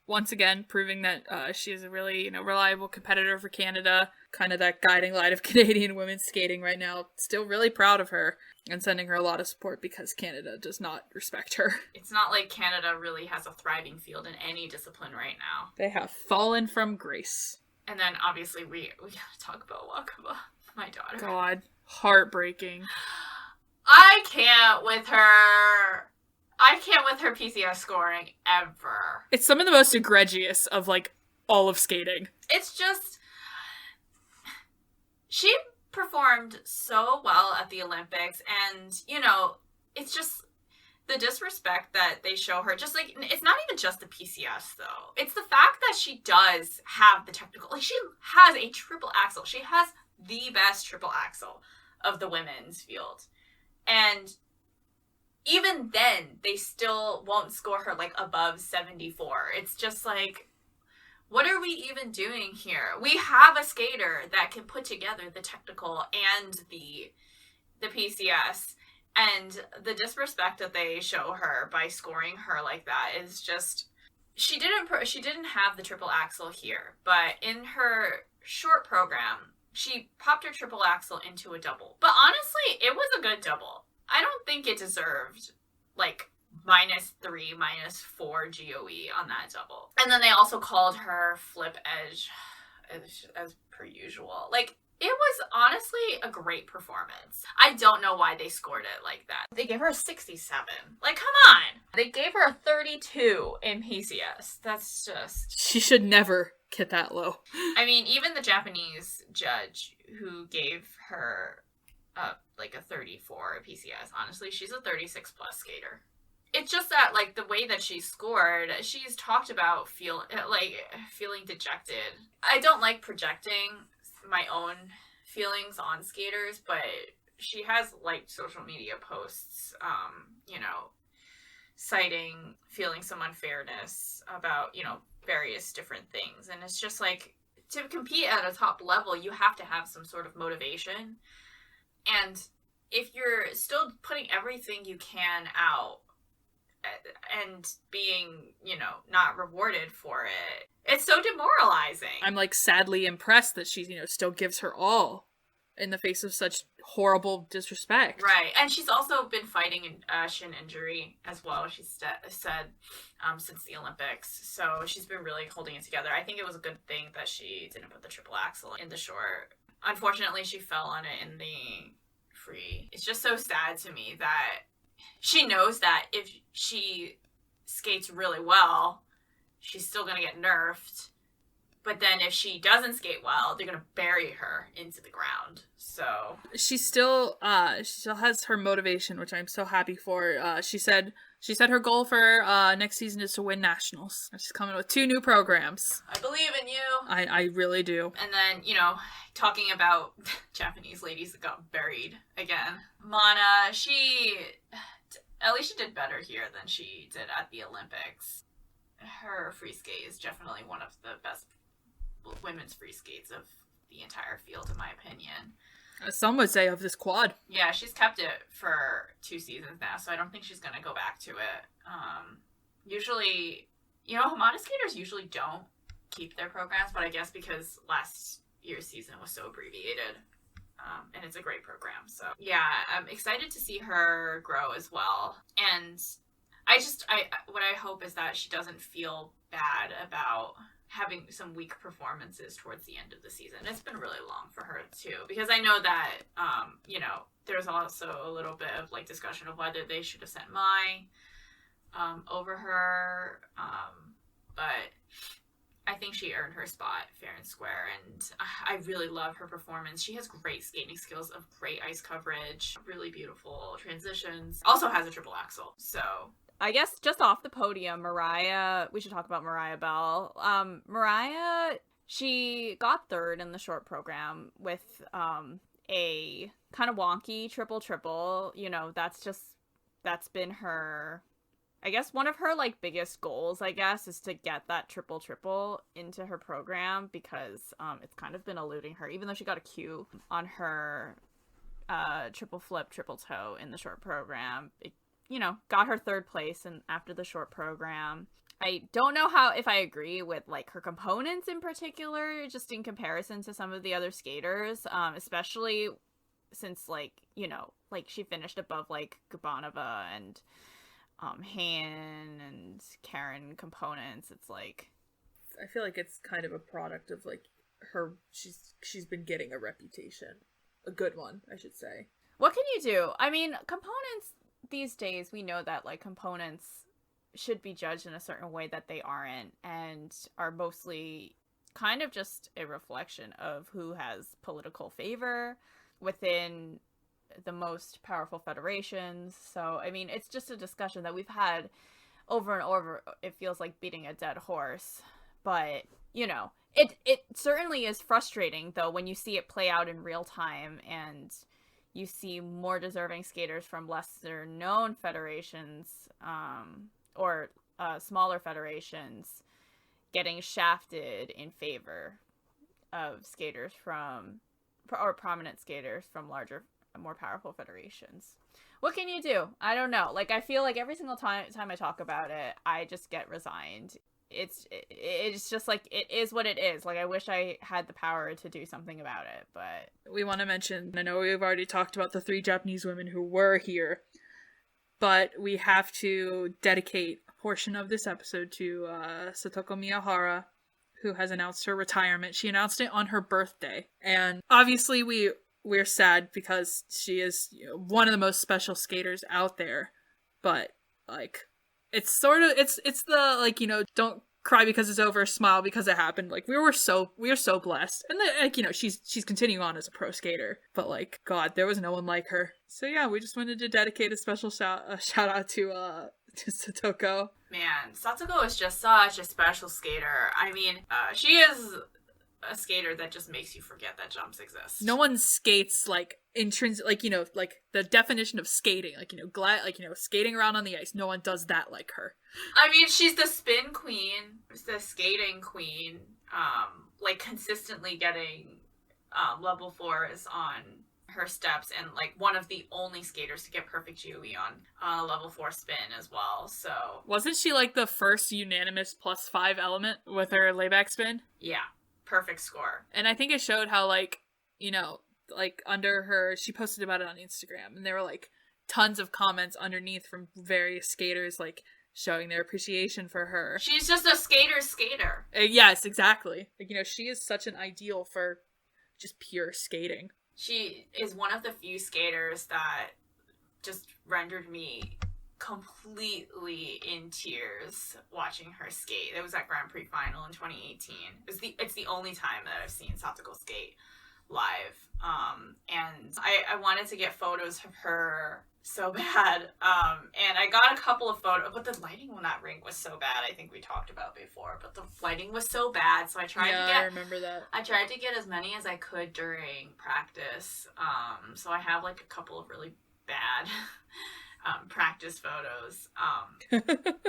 [SPEAKER 2] once again proving that she is a really, reliable competitor for Canada, kind of that guiding light of Canadian women's skating right now. Still really proud of her and sending her a lot of support because Canada does not respect her.
[SPEAKER 1] It's not like Canada really has a thriving field in any discipline right now.
[SPEAKER 2] They have fallen from grace.
[SPEAKER 1] And then obviously we gotta talk about Wakaba, my daughter.
[SPEAKER 2] God, heartbreaking.
[SPEAKER 1] I can't with her PCS scoring ever.
[SPEAKER 2] It's some of the most egregious of, all of skating.
[SPEAKER 1] It's just... She performed so well at the Olympics, and, it's just the disrespect that they show her. Just, it's not even just the PCS, though. It's the fact that she does have the technical... she has a triple axel. She has the best triple axel of the women's field. And... even then, they still won't score her, above 74. It's just what are we even doing here? We have a skater that can put together the technical and the PCS. And the disrespect that they show her by scoring her like that is just... She didn't have the triple axel here, but in her short program, she popped her triple axel into a double. But honestly, it was a good double. I don't think it deserved, -3, -4 GOE on that double. And then they also called her flip edge, as per usual. It was honestly a great performance. I don't know why they scored it like that. They gave her a 67. Come on! They gave her a 32 in PCS. That's just...
[SPEAKER 2] She should never get that low.
[SPEAKER 1] I mean, even the Japanese judge who gave her... a 34 PCS. Honestly, she's a 36 plus skater. It's just that, the way that she scored, she's talked about feeling dejected. I don't like projecting my own feelings on skaters, but she has liked social media posts, citing feeling some unfairness about, various different things. And it's just to compete at a top level, you have to have some sort of motivation. And if you're still putting everything you can out and being, not rewarded for it, it's so demoralizing.
[SPEAKER 2] I'm sadly impressed that she, still gives her all in the face of such horrible disrespect.
[SPEAKER 1] Right. And she's also been fighting a shin injury as well, she said, since the Olympics. So she's been really holding it together. I think it was a good thing that she didn't put the triple axel in the short. Unfortunately, she fell on it in the free. It's just so sad to me that she knows that if she skates really well, she's still going to get nerfed. But then if she doesn't skate well, they're going to bury her into the ground. So
[SPEAKER 2] she still has her motivation, which I'm so happy for. She said her goal for next season is to win nationals. She's coming with 2 new programs.
[SPEAKER 1] I believe in you.
[SPEAKER 2] I really do.
[SPEAKER 1] And then, talking about Japanese ladies that got buried again. Mana, at least she did better here than she did at the Olympics. Her free skate is definitely one of the best women's free skates of the entire field, in my opinion.
[SPEAKER 2] Some would say of this quad.
[SPEAKER 1] Yeah, she's kept it for 2 seasons now, so I don't think she's going to go back to it. Usually, Hamada skaters usually don't keep their programs, but I guess because last year's season was so abbreviated, and it's a great program. So, yeah, I'm excited to see her grow as well. And what I hope is that she doesn't feel bad about having some weak performances towards the end of the season. It's been really long for her too, because I know that there's also a little bit of discussion of whether they should have sent Mai over her, but I think she earned her spot fair and square, and I really love her performance. She has great skating skills, of great ice coverage, really beautiful transitions, also has a triple axel. So
[SPEAKER 3] I guess just off the podium, we should talk about Mariah Bell. Mariah, she got 3rd in the short program with a kind of wonky triple. That's been her, I guess, one of her biggest goals, is to get that triple into her program, because it's kind of been eluding her, even though she got a Q on her triple flip, triple toe in the short program. It got her third place and after the short program. I don't know if I agree with like her components in particular, just in comparison to some of the other skaters, especially since like she finished above like Gabanova and Han and Karen components. It's like,
[SPEAKER 2] I feel like it's kind of a product of like her. She's been getting a reputation, a good one, I should say.
[SPEAKER 3] What can you do? I mean, components these days, we know that like components should be judged in a certain way that they aren't, and are mostly kind of just a reflection of who has political favor within the most powerful federations. So, I mean, it's just a discussion that we've had over and over. It feels like beating a dead horse, but it certainly is frustrating though when you see it play out in real time and you see more deserving skaters from lesser known federations, or smaller federations getting shafted in favor of skaters or prominent skaters from larger, more powerful federations. What can you do? I don't know. Like, I feel like every single time I talk about it, I just get resigned. It's just like, it is what it is. Like, I wish I had the power to do something about it, but...
[SPEAKER 2] We want to mention, I know we've already talked about the 3 Japanese women who were here, but we have to dedicate a portion of this episode to Satoku Miyahara, who has announced her retirement. She announced it on her birthday. And obviously we're sad because she is one of the most special skaters out there. But, like, it's sort of, it's the, like, don't cry because it's over, smile because it happened. Like, we are so blessed. And, like, she's continuing on as a pro skater. But, like, God, there was no one like her. So, yeah, we just wanted to dedicate a special shout out to Satoko.
[SPEAKER 1] Man, Satoko is just such a special skater. I mean, she is a skater that just makes you forget that jumps exist.
[SPEAKER 2] No one skates like intrinsic, like, like the definition of skating, like, skating around on the ice. No one does that like her.
[SPEAKER 1] I mean, she's the spin queen, the skating queen, like consistently getting level 4s on her steps, and like one of the only skaters to get perfect GOE on level 4 spin as well. So
[SPEAKER 2] wasn't she like the first unanimous +5 element with her layback spin?
[SPEAKER 1] Yeah, perfect score.
[SPEAKER 2] And I think it showed how like under her, she posted about it on Instagram, and there were like tons of comments underneath from various skaters like showing their appreciation for her.
[SPEAKER 1] She's just a skater's skater.
[SPEAKER 2] Yes, exactly. Like, she is such an ideal for just pure skating.
[SPEAKER 1] She is one of the few skaters that just rendered me completely in tears watching her skate. It was at Grand Prix Final in 2018. It's the only time that I've seen Satoko skate live. And I wanted to get photos of her so bad. And I got a couple of photos, but the lighting on that rink was so bad. I think we talked about before, but the lighting was so bad. So I tried
[SPEAKER 2] I remember that.
[SPEAKER 1] I tried to get as many as I could during practice. So I have like a couple of really bad practice photos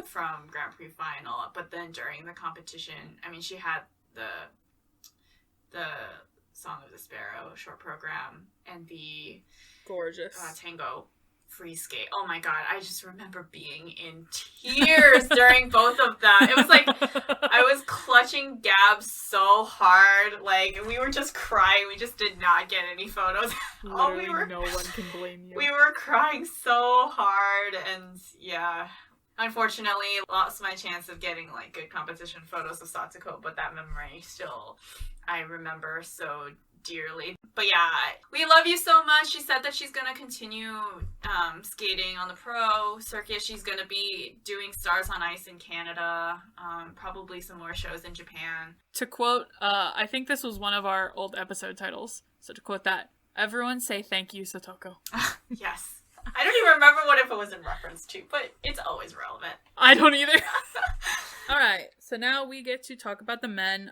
[SPEAKER 1] from Grand Prix Final. But then during the competition, I mean, she had the Song of the Sparrow short program and the
[SPEAKER 2] gorgeous
[SPEAKER 1] tango free skate. Oh my god, I just remember being in tears during both of them. It was like I was clutching Gabb so hard, like we were just crying. We just did not get any photos.
[SPEAKER 2] Literally no one can blame you.
[SPEAKER 1] We were crying so hard, and yeah, unfortunately lost my chance of getting like good competition photos of Satoko, but that memory still I remember so dearly. But yeah, we love you so much. She said that she's gonna continue skating on the pro circuit. She's gonna be doing Stars on Ice in Canada, probably some more shows in Japan.
[SPEAKER 2] To quote, I think this was one of our old episode titles, so to quote that, everyone say thank you, Satoko.
[SPEAKER 1] Yes. I don't even remember what if it was in reference to, but it's always relevant.
[SPEAKER 2] I don't either. Alright, so now we get to talk about the men,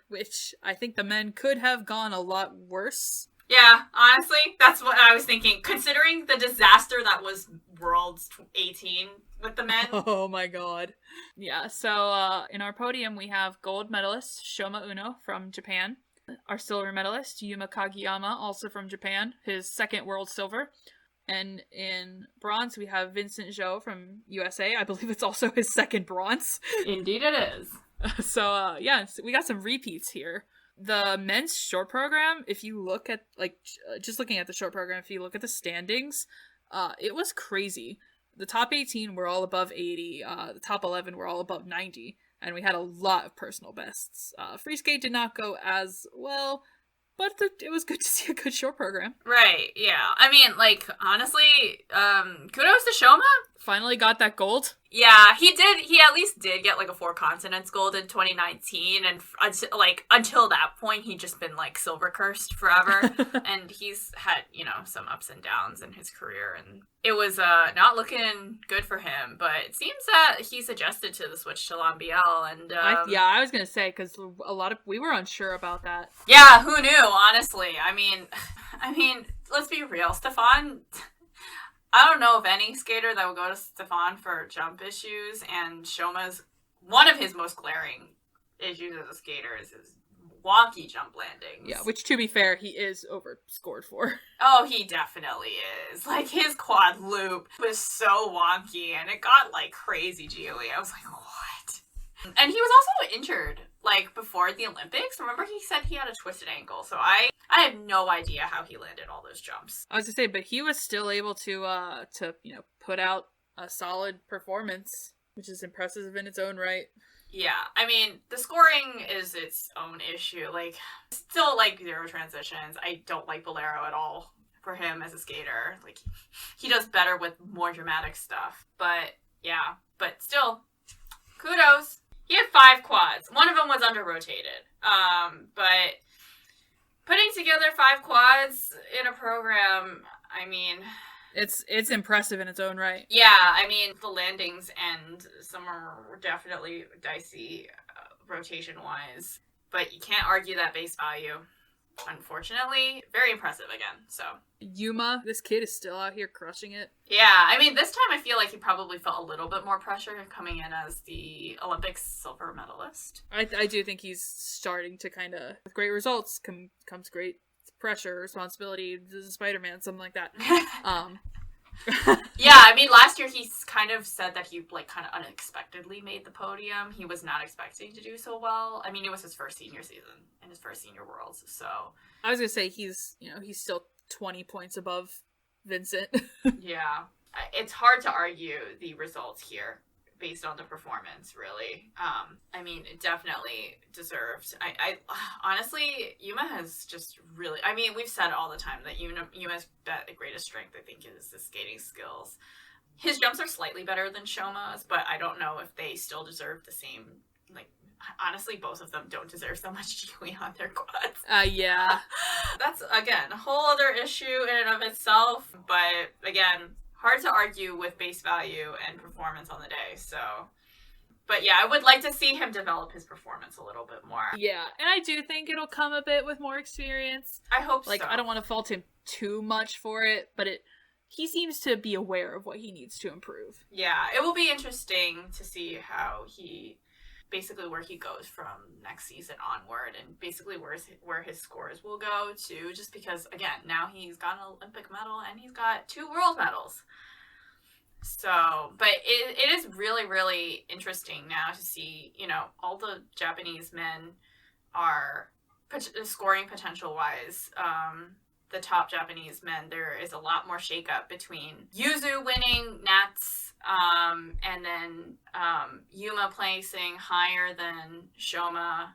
[SPEAKER 2] which I think the men could have gone a lot worse.
[SPEAKER 1] Yeah, honestly, that's what I was thinking. Considering the disaster that was Worlds 18 with the men.
[SPEAKER 2] Oh my god. Yeah, so in our podium we have gold medalist Shoma Uno from Japan. Our silver medalist Yuma Kagiyama, also from Japan, his second world silver. And in bronze, we have Vincent Zhou from USA. I believe it's also his second bronze.
[SPEAKER 1] Indeed it is.
[SPEAKER 2] So, yeah, we got some repeats here. The men's short program, if you look at, like, just looking at the short program, if you look at the standings, it was crazy. The top 18 were all above 80. The top 11 were all above 90. And we had a lot of personal bests. Free skate did not go as well, but it was good to see a good short program.
[SPEAKER 1] Right, yeah. I mean, like, honestly, kudos to Shoma.
[SPEAKER 2] Finally got that gold.
[SPEAKER 1] Yeah, he at least did get, like, a 4 continents gold in 2019, and, until that point, he'd just been, like, silver cursed forever, and he's had, some ups and downs in his career, and it was, not looking good for him, but it seems that he's adjusted to the switch to Lambiel, and,
[SPEAKER 2] I was gonna say, because we were unsure about that.
[SPEAKER 1] Yeah, who knew, honestly? I mean, let's be real, Stefan... I don't know of any skater that would go to Stefan for jump issues, and Shoma's one of his most glaring issues as a skater is his wonky jump landings.
[SPEAKER 2] Yeah, which, to be fair, he is overscored for.
[SPEAKER 1] Oh, he definitely is. Like, his quad loop was so wonky, and it got, like, crazy GOE. I was like, what? And he was also injured, like, before the Olympics. Remember, he said he had a twisted ankle, so I have no idea how he landed all those jumps.
[SPEAKER 2] I was gonna say, but he was still able to put out a solid performance, which is impressive in its own right.
[SPEAKER 1] Yeah, I mean, the scoring is its own issue. Like, still like zero transitions. I don't like Bolero at all for him as a skater. Like, he does better with more dramatic stuff. But, yeah, but still, kudos. He had 5 quads. One of them was under-rotated. But putting together 5 quads in a program, I mean...
[SPEAKER 2] It's impressive in its own right.
[SPEAKER 1] Yeah, I mean, the landings and some are definitely dicey rotation-wise. But you can't argue that base value. Unfortunately, very impressive again, so.
[SPEAKER 2] Yuma, this kid is still out here crushing it.
[SPEAKER 1] Yeah, I mean, this time I feel like he probably felt a little bit more pressure coming in as the Olympics silver medalist.
[SPEAKER 2] I do think he's starting to kind of, with great results comes great pressure, responsibility, Spider-Man, something like that.
[SPEAKER 1] Yeah, I mean, last year he kind of said that he, like, kind of unexpectedly made the podium. He was not expecting to do so well. I mean, it was his first senior season and his first senior worlds, so.
[SPEAKER 2] I was gonna say he's still 20 points above Vincent.
[SPEAKER 1] Yeah. It's hard to argue the results here based on the performance, really. I mean, it definitely deserved. I honestly, Yuma has just really, I mean, we've said all the time that Yuma's greatest strength, I think, is the skating skills. His jumps are slightly better than Shoma's, but I don't know if they still deserve the same, like, honestly, both of them don't deserve so much GOE on their quads.
[SPEAKER 2] Yeah.
[SPEAKER 1] That's, again, a whole other issue in and of itself, but, again, hard to argue with base value and performance on the day, so. But yeah, I would like to see him develop his performance a little bit more.
[SPEAKER 2] Yeah, and I do think it'll come a bit with more experience.
[SPEAKER 1] I hope so.
[SPEAKER 2] Like, I don't want to fault him too much for it, but he seems to be aware of what he needs to improve.
[SPEAKER 1] Yeah, it will be interesting to see how where he goes from next season onward, and basically where his scores will go to, just because, again, now he's got an Olympic medal and he's got 2 world medals. So, but it is really, really interesting now to see, all the Japanese men are scoring potential-wise. The top Japanese men, there is a lot more shakeup between Yuzu winning Nats, and then Yuma placing higher than Shoma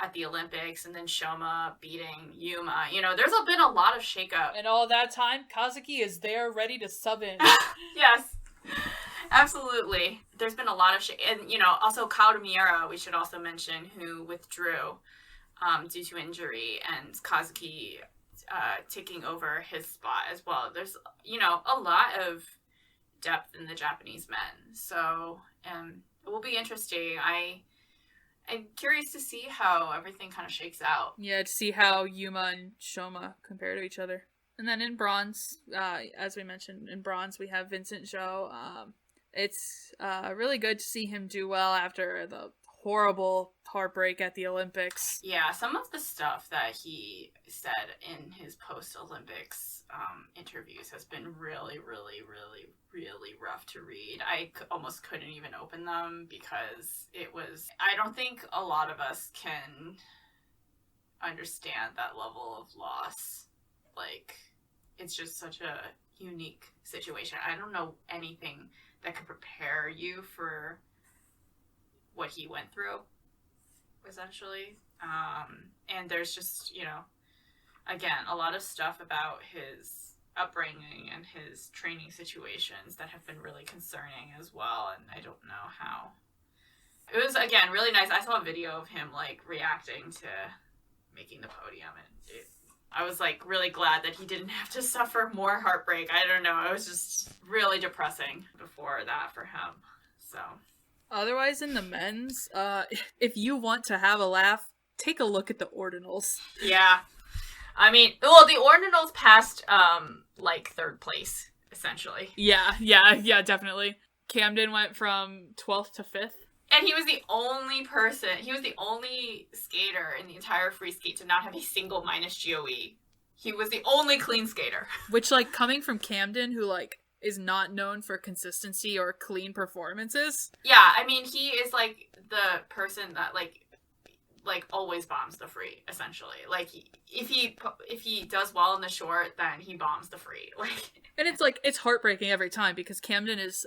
[SPEAKER 1] at the Olympics, and then Shoma beating Yuma. There's been a lot of shakeup.
[SPEAKER 2] And all that time, Kazuki is there ready to sub in.
[SPEAKER 1] Yes, absolutely. There's been a lot of and also Kazuki Miyahara, we should also mention, who withdrew due to injury, and Kazuki taking over his spot as well. There's, a lot of depth in the Japanese men. So, it will be interesting. I'm curious to see how everything kind of shakes out.
[SPEAKER 2] Yeah, to see how Yuma and Shoma compare to each other. And then in bronze, as we mentioned, in bronze we have Vincent Zhou. It's really good to see him do well after the horrible heartbreak at the Olympics.
[SPEAKER 1] Yeah, some of the stuff that he said in his post-Olympics interviews has been really, really, really, really rough to read. I almost couldn't even open them because it was... I don't think a lot of us can understand that level of loss. Like, it's just such a unique situation. I don't know anything that could prepare you for what he went through, essentially. And there's just, again, a lot of stuff about his upbringing and his training situations that have been really concerning as well, and I don't know how. It was, again, really nice. I saw a video of him, reacting to making the podium, and I was, really glad that he didn't have to suffer more heartbreak. I don't know. It was just really depressing before that for him, so...
[SPEAKER 2] Otherwise, in the men's, if you want to have a laugh, take a look at the ordinals.
[SPEAKER 1] Yeah. I mean, well, the ordinals passed, third place, essentially.
[SPEAKER 2] Yeah, definitely. Camden went from 12th to 5th.
[SPEAKER 1] And he was the only skater in the entire free skate to not have a single minus GOE. He was the only clean skater.
[SPEAKER 2] Which, coming from Camden, who, is not known for consistency or clean performances.
[SPEAKER 1] Yeah, I mean, he is, the person that, always bombs the free, essentially. If he does well in the short, then he bombs the free.
[SPEAKER 2] And it's heartbreaking every time, because Camden is,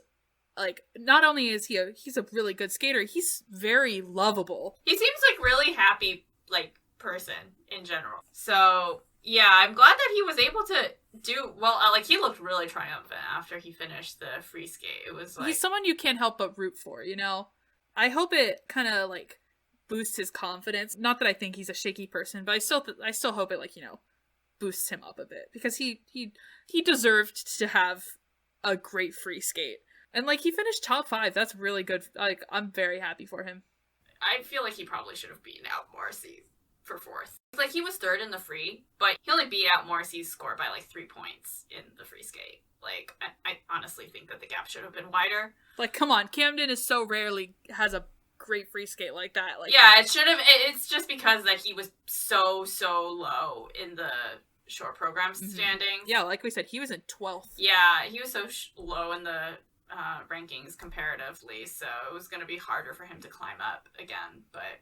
[SPEAKER 2] not only is he's a really good skater, he's very lovable.
[SPEAKER 1] He seems really happy, person in general. So, yeah, I'm glad that he was able to do well. He looked really triumphant after he finished the free skate. It was
[SPEAKER 2] he's someone you can't help but root for, I hope it kind of boosts his confidence. Not that I think he's a shaky person, but I still hope it boosts him up a bit, because he deserved to have a great free skate. And he finished top 5. That's really good. I'm very happy for him.
[SPEAKER 1] I feel like he probably should have beaten out Morrissey for 4th. He was 3rd in the free, but he only beat out Morrissey's score by 3 points in the free skate. I honestly think that the gap should have been wider.
[SPEAKER 2] Come on, Camden is so rarely has a great free skate like that.
[SPEAKER 1] Yeah, it should have. It's just because that he was so low in the short program standings.
[SPEAKER 2] Yeah, like we said, he was in 12th.
[SPEAKER 1] Yeah, he was so low in the rankings comparatively, so it was going to be harder for him to climb up again, but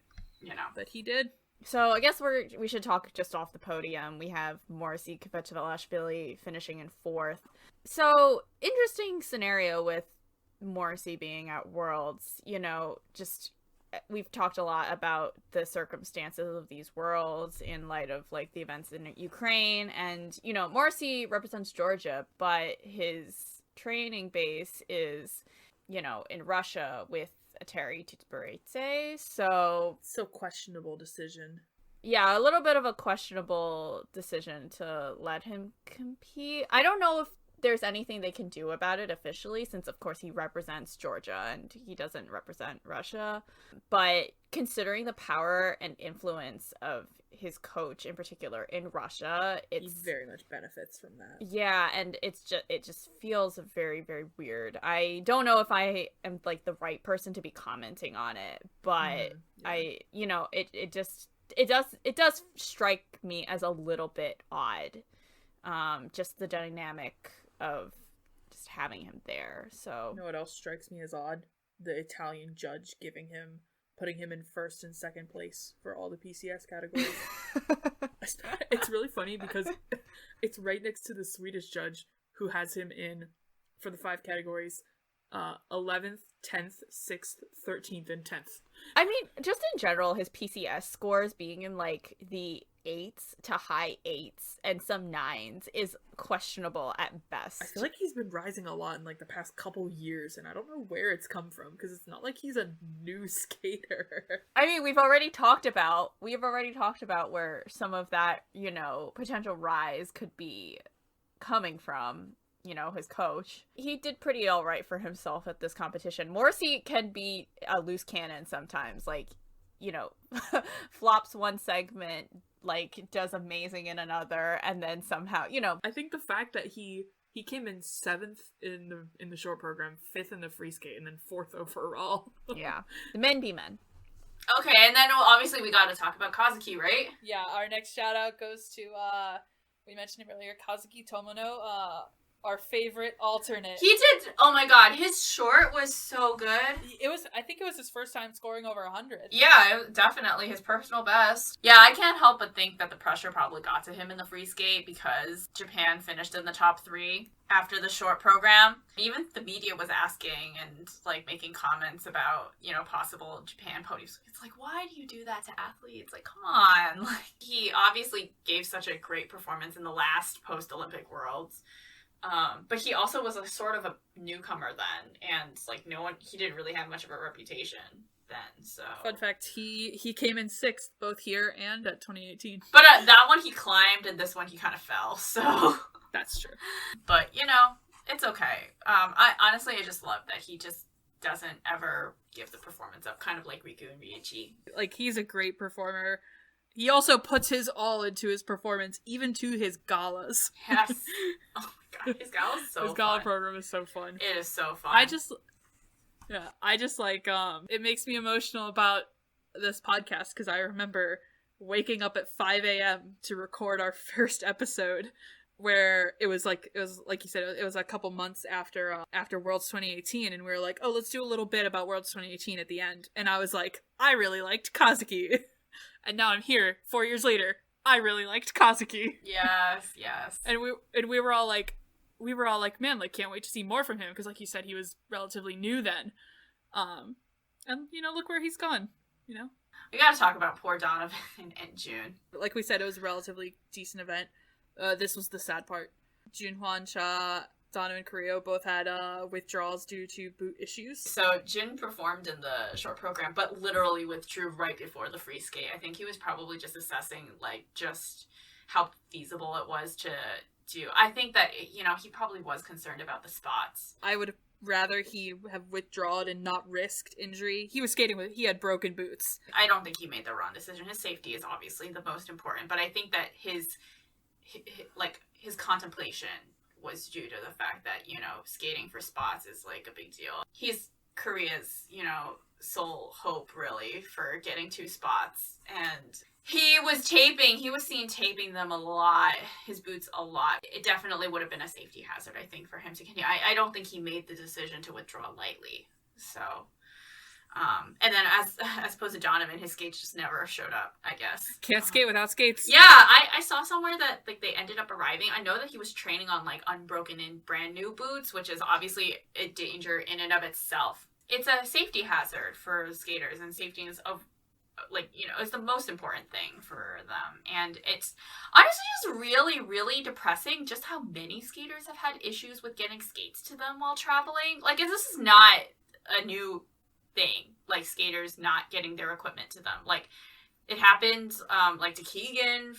[SPEAKER 2] But he did.
[SPEAKER 3] So I guess we should talk just off the podium. We have Morrissey Kvetchvalashvili finishing in 4th. So, interesting scenario with Morrissey being at Worlds. We've talked a lot about the circumstances of these Worlds in light of, the events in Ukraine. And, Morrissey represents Georgia, but his training base is, in Russia with Atari Tutberidze, so
[SPEAKER 2] questionable decision.
[SPEAKER 3] Yeah, a little bit of a questionable decision to let him compete. I don't know if there's anything they can do about it officially, since of course he represents Georgia and he doesn't represent Russia. But considering the power and influence of his coach in particular in Russia, he
[SPEAKER 2] very much benefits from that.
[SPEAKER 3] Yeah, and it just feels very, very weird. I don't know if I am the right person to be commenting on it, but yeah. It does strike me as a little bit odd. Just the dynamic of just having him there. So
[SPEAKER 2] what else strikes me as odd? The Italian judge putting him in 1st and 2nd place for all the PCS categories. It's really funny because it's right next to the Swedish judge who has him in, for the 5 categories, 11th, 10th, 6th, 13th, and 10th.
[SPEAKER 3] I mean, just in general, his PCS scores being in the 8s to high 8s and some 9s is questionable at best.
[SPEAKER 2] I feel like he's been rising a lot in the past couple years, and I don't know where it's come from, because it's not like he's a new skater.
[SPEAKER 3] I mean, we've already talked about where some of that, potential rise could be coming from. His coach. He did pretty all right for himself at this competition. Morrissey can be a loose cannon sometimes. Flops one segment, does amazing in another, and then somehow,
[SPEAKER 2] I think the fact that he came in 7th in the short program, 5th in the free skate, and then 4th overall.
[SPEAKER 3] Yeah. The men be men.
[SPEAKER 1] Okay, and then obviously we gotta talk about Kazuki, right?
[SPEAKER 2] Yeah, our next shout out goes to we mentioned him earlier, Kazuki Tomono, our favorite alternate.
[SPEAKER 1] He did. Oh my god, his short was so good.
[SPEAKER 2] I think it was his first time scoring over 100.
[SPEAKER 1] Yeah, definitely his personal best. Yeah, I can't help but think that the pressure probably got to him in the free skate because Japan finished in the top 3 after the short program. Even the media was asking and like making comments about, you know, possible Japan podiums. It's like, why do you do that to athletes? Like, come on. Like, he obviously gave such a great performance in the last post-Olympic Worlds. But he also was a sort of a newcomer then, and like he didn't really have much of a reputation then. So
[SPEAKER 2] fun fact, he came in 6th both here and at 2018.
[SPEAKER 1] But that one he climbed, and this one he kind of fell. So
[SPEAKER 2] that's true.
[SPEAKER 1] But you know, it's okay. I just love that he just doesn't ever give the performance up, kind of like Riku and Ryuichi.
[SPEAKER 2] Like, he's a great performer. He also puts his all into his performance, even to his galas.
[SPEAKER 1] Yes. Oh my god, his gala is so fun.
[SPEAKER 2] His gala program is so fun.
[SPEAKER 1] It is so fun.
[SPEAKER 2] I just like, it makes me emotional about this podcast, because I remember waking up at 5 a.m. to record our first episode, where it was like you said, it was a couple months after Worlds 2018, and we were like, oh, let's do a little bit about Worlds 2018 at the end. And I was like, I really liked Kazuki. And now I'm here 4 years later. I really liked Kazuki.
[SPEAKER 1] Yes.
[SPEAKER 2] And we were all like, man, like, can't wait to see more from him, because like you said, he was relatively new then. And you know, look where he's gone, you know?
[SPEAKER 1] We gotta talk about poor Donovan and June.
[SPEAKER 2] Like we said, it was a relatively decent event. This was the sad part. Jun Hwan-cha, Donovan Carrillo both had withdrawals due to boot issues.
[SPEAKER 1] So Jin performed in the short program, but literally withdrew right before the free skate. I think he was probably just assessing, like, just how feasible it was to do. I think that, you know, he probably was concerned about the spots.
[SPEAKER 2] I would rather he have withdrawn and not risked injury. He was skating he had broken boots.
[SPEAKER 1] I don't think he made the wrong decision. His safety is obviously the most important, but I think that his contemplation was due to the fact that, you know, skating for spots is like a big deal. He's Korea's, you know, sole hope really for getting 2 spots, and he was seen taping them a lot, his boots a lot. It definitely would have been a safety hazard, I think, for him to continue. I don't think he made the decision to withdraw lightly. So and then as opposed to Donovan, his skates just never showed up, I guess.
[SPEAKER 2] Can't skate without skates.
[SPEAKER 1] Yeah, I saw somewhere that like they ended up arriving. I know that he was training on like unbroken and brand new boots, which is obviously a danger in and of itself. It's a safety hazard for skaters, and safety is is the most important thing for them. And it's honestly just really, really depressing just how many skaters have had issues with getting skates to them while traveling. Like, this is not a new thing, like skaters not getting their equipment to them. Like, it happened like to Keegan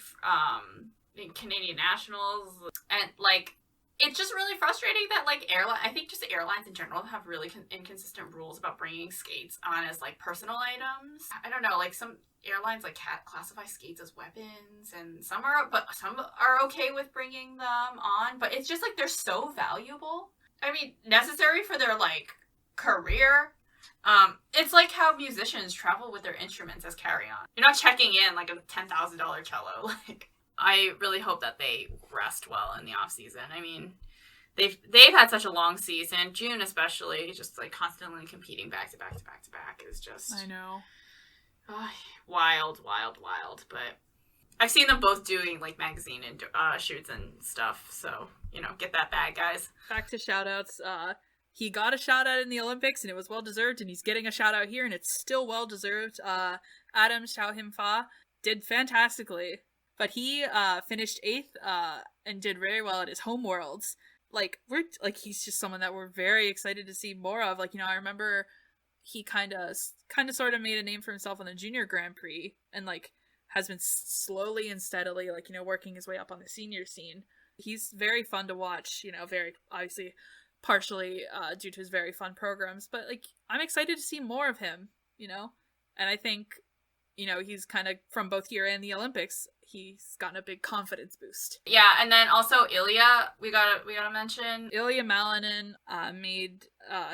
[SPEAKER 1] in Canadian Nationals, and like it's just really frustrating that like I think just airlines in general have really inconsistent rules about bringing skates on as like personal items. I don't know, like some airlines like classify skates as weapons, and some are okay with bringing them on, but it's just like they're so valuable. I mean, necessary for their like career. It's like how musicians travel with their instruments as carry-on. You're not checking in like a $10,000 cello. Like, I really hope that they rest well in the off season. I mean, they've had such a long season. June especially, just like constantly competing back to back is just,
[SPEAKER 2] I know,
[SPEAKER 1] wild. But I've seen them both doing like magazine and shoots and stuff. So, you know, get that bag, guys.
[SPEAKER 2] Back to shout outs. He got a shout out in the Olympics, and it was well deserved, and he's getting a shout out here, and it's still well deserved. Adam Xiao Him Fa did fantastically, but he finished 8th and did very well at his home worlds. He's just someone that we're very excited to see more of. Like, you know, I remember he kind of sort of made a name for himself on the Junior Grand Prix, and like has been slowly and steadily, like, you know, working his way up on the senior scene. He's very fun to watch, you know, very obviously partially due to his very fun programs, but like I'm excited to see more of him, you know. And I think, he's kind of, from both here and the Olympics, he's gotten a big confidence boost.
[SPEAKER 1] Yeah, and then also Ilya, we gotta mention.
[SPEAKER 2] Ilya Malinin made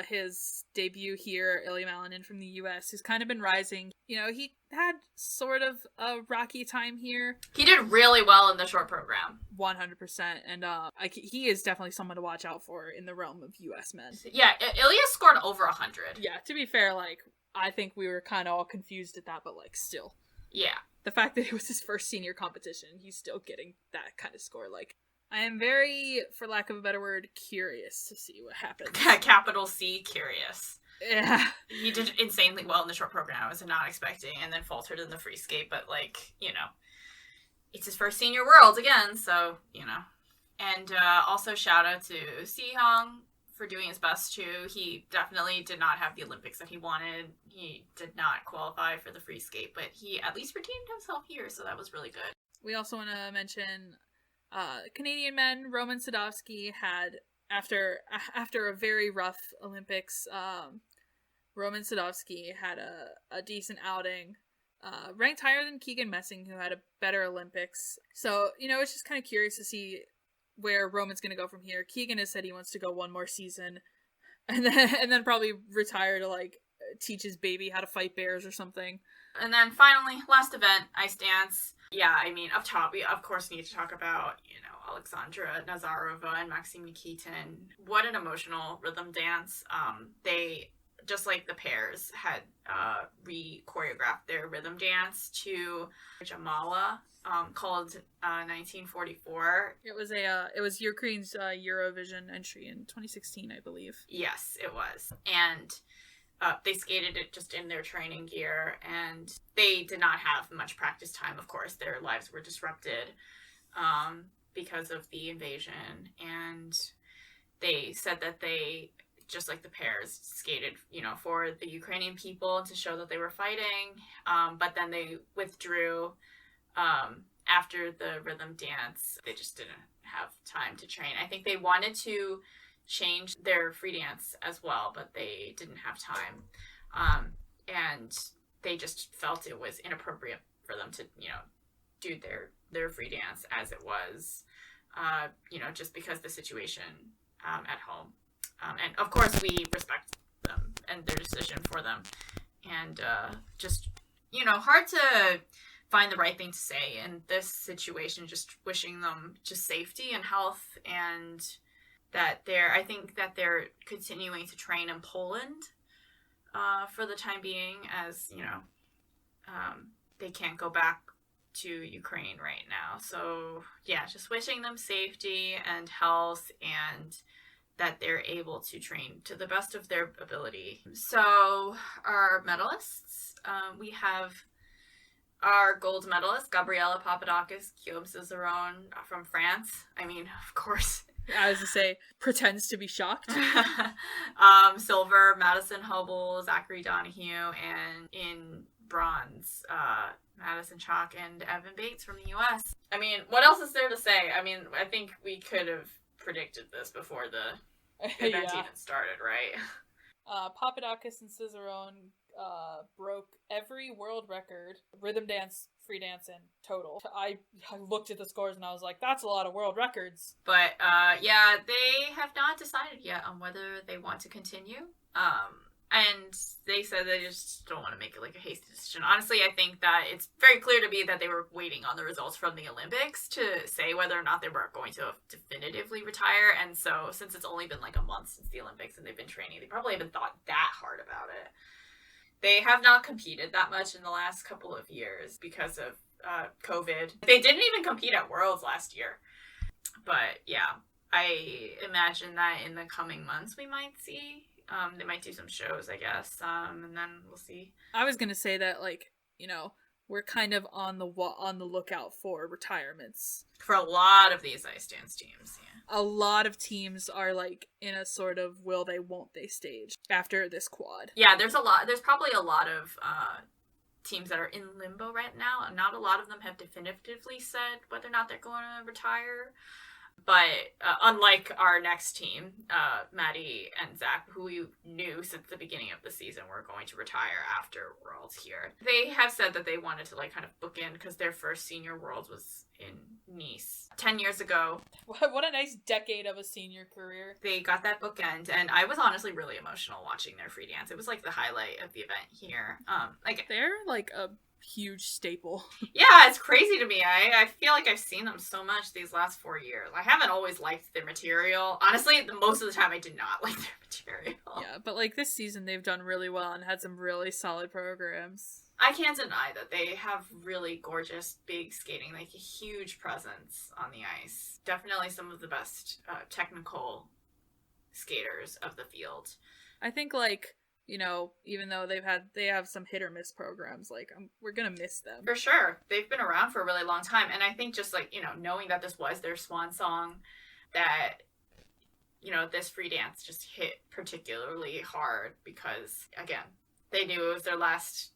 [SPEAKER 2] his debut here. Ilya Malinin from the US, who's kind of been rising. He had sort of a rocky time here.
[SPEAKER 1] He did really well in the short program.
[SPEAKER 2] 100%, and he is definitely someone to watch out for in the realm of US men.
[SPEAKER 1] Yeah, Ilya scored over 100.
[SPEAKER 2] Yeah, to be fair, I think we were kind of all confused at that, but still.
[SPEAKER 1] Yeah.
[SPEAKER 2] The fact that it was his first senior competition, he's still getting that kind of score. I am very, for lack of a better word, curious to see what happens.
[SPEAKER 1] Capital C, curious.
[SPEAKER 2] Yeah.
[SPEAKER 1] He did insanely well in the short program. I was not expecting, and then faltered in the free skate, but it's his first senior world again, so, And also shout out to Sihong for doing his best too. He definitely did not have the Olympics that he wanted. He did not qualify for the free skate, but he at least redeemed himself here, so that was really good.
[SPEAKER 2] We also want to mention Canadian men. Roman Sadovsky had, after a very rough Olympics, Roman Sadovsky had a decent outing. Ranked higher than Keegan Messing, who had a better Olympics. So, it's just kind of curious to see where Roman's going to go from here. Keegan has said he wants to go one more season and then probably retire to teach his baby how to fight bears or something.
[SPEAKER 1] And then finally, last event, ice dance. Yeah, up top, we of course need to talk about, Alexandra Nazarova and Maxime Nikitin. What an emotional rhythm dance. They, just like the pairs, had re-choreographed their rhythm dance to Jamala, called 1944.
[SPEAKER 2] It was Ukraine's Eurovision entry in 2016, I believe.
[SPEAKER 1] Yes, it was. And they skated it just in their training gear, and they did not have much practice time, of course. Their lives were disrupted because of the invasion, and they said that they, just like the pairs, skated, for the Ukrainian people to show that they were fighting, but then they withdrew after the rhythm dance. They just didn't have time to train. I think they wanted to change their free dance as well, but they didn't have time. And they just felt it was inappropriate for them to, do their free dance as it was, just because the situation at home. And of course we respect them and their decision for them. And just, hard to find the right thing to say in this situation, just wishing them just safety and health, and that I think that they're continuing to train in Poland for the time being, as, they can't go back to Ukraine right now. So yeah, just wishing them safety and health, and that they're able to train to the best of their ability. So our medalists, we have our gold medalist, Gabriela Papadakis, Guillaume Cizeron from France. Of course.
[SPEAKER 2] I was to say, pretends to be shocked.
[SPEAKER 1] Silver, Madison Hubble, Zachary Donahue, and in bronze, Madison Chalk and Evan Bates from the US. What else is there to say? I think we could have predicted this before the event even started, right?
[SPEAKER 2] Papadakis and Cizeron broke every world record, rhythm dance, free dance, and total. I looked at the scores and I was like, that's a lot of world records.
[SPEAKER 1] But they have not decided yet on whether they want to continue. And they said they just don't want to make it a hasty decision. Honestly, I think that it's very clear to me that they were waiting on the results from the Olympics to say whether or not they were going to definitively retire. And so, since it's only been a month since the Olympics and they've been training, they probably haven't thought that hard about it. They have not competed that much in the last couple of years because of COVID. They didn't even compete at Worlds last year. But yeah, I imagine that in the coming months we might see. They might do some shows, I guess, and then we'll see.
[SPEAKER 2] I was gonna say that, we're kind of on the lookout for retirements
[SPEAKER 1] for a lot of these ice dance teams. Yeah,
[SPEAKER 2] a lot of teams are in a sort of will they won't they stage after this quad.
[SPEAKER 1] Yeah, there's probably a lot of teams that are in limbo right now, and not a lot of them have definitively said whether or not they're going to retire. But unlike our next team, Maddie and Zach, who we knew since the beginning of the season were going to retire after Worlds here, they have said that they wanted to like kind of bookend because their first senior Worlds was in Nice 10 years ago.
[SPEAKER 2] What a nice decade of a senior career.
[SPEAKER 1] They got that bookend, and I was honestly really emotional watching their free dance. It was like the highlight of the event here.
[SPEAKER 2] They're like a huge staple.
[SPEAKER 1] Yeah, it's crazy to me. I feel like I've seen them so much these last 4 years. I haven't always liked their material. Honestly, most of the time I did not like their material.
[SPEAKER 2] Yeah, but like this season they've done really well and had some really solid programs.
[SPEAKER 1] I can't deny that they have really gorgeous, big skating, like a huge presence on the ice. Definitely some of the best technical skaters of the field.
[SPEAKER 2] I think like, you know, even though they have some hit or miss programs, like we're gonna miss them.
[SPEAKER 1] For sure. They've been around for a really long time. And I think just like, you know, knowing that this was their swan song, that, you know, this free dance just hit particularly hard because, again, they knew it was their last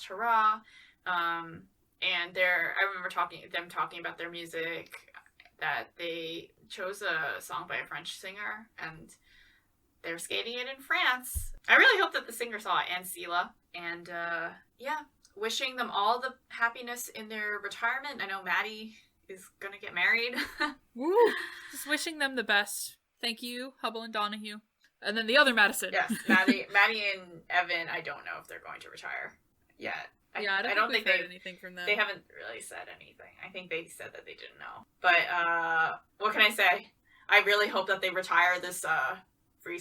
[SPEAKER 1] hurrah. And I remember them talking about their music, that they chose a song by a French singer, and they're skating it in France. I really hope that the singer saw it, and Sela. And wishing them all the happiness in their retirement. I know Maddie is gonna get married.
[SPEAKER 2] Woo! Just wishing them the best. Thank you, Hubble and Donahue. And then the other Madison.
[SPEAKER 1] Yes, Maddie and Evan, I don't know if they're going to retire yet.
[SPEAKER 2] I don't think they've heard anything from them.
[SPEAKER 1] They haven't really said anything. I think they said that they didn't know. But what can I say? I really hope that they retire this free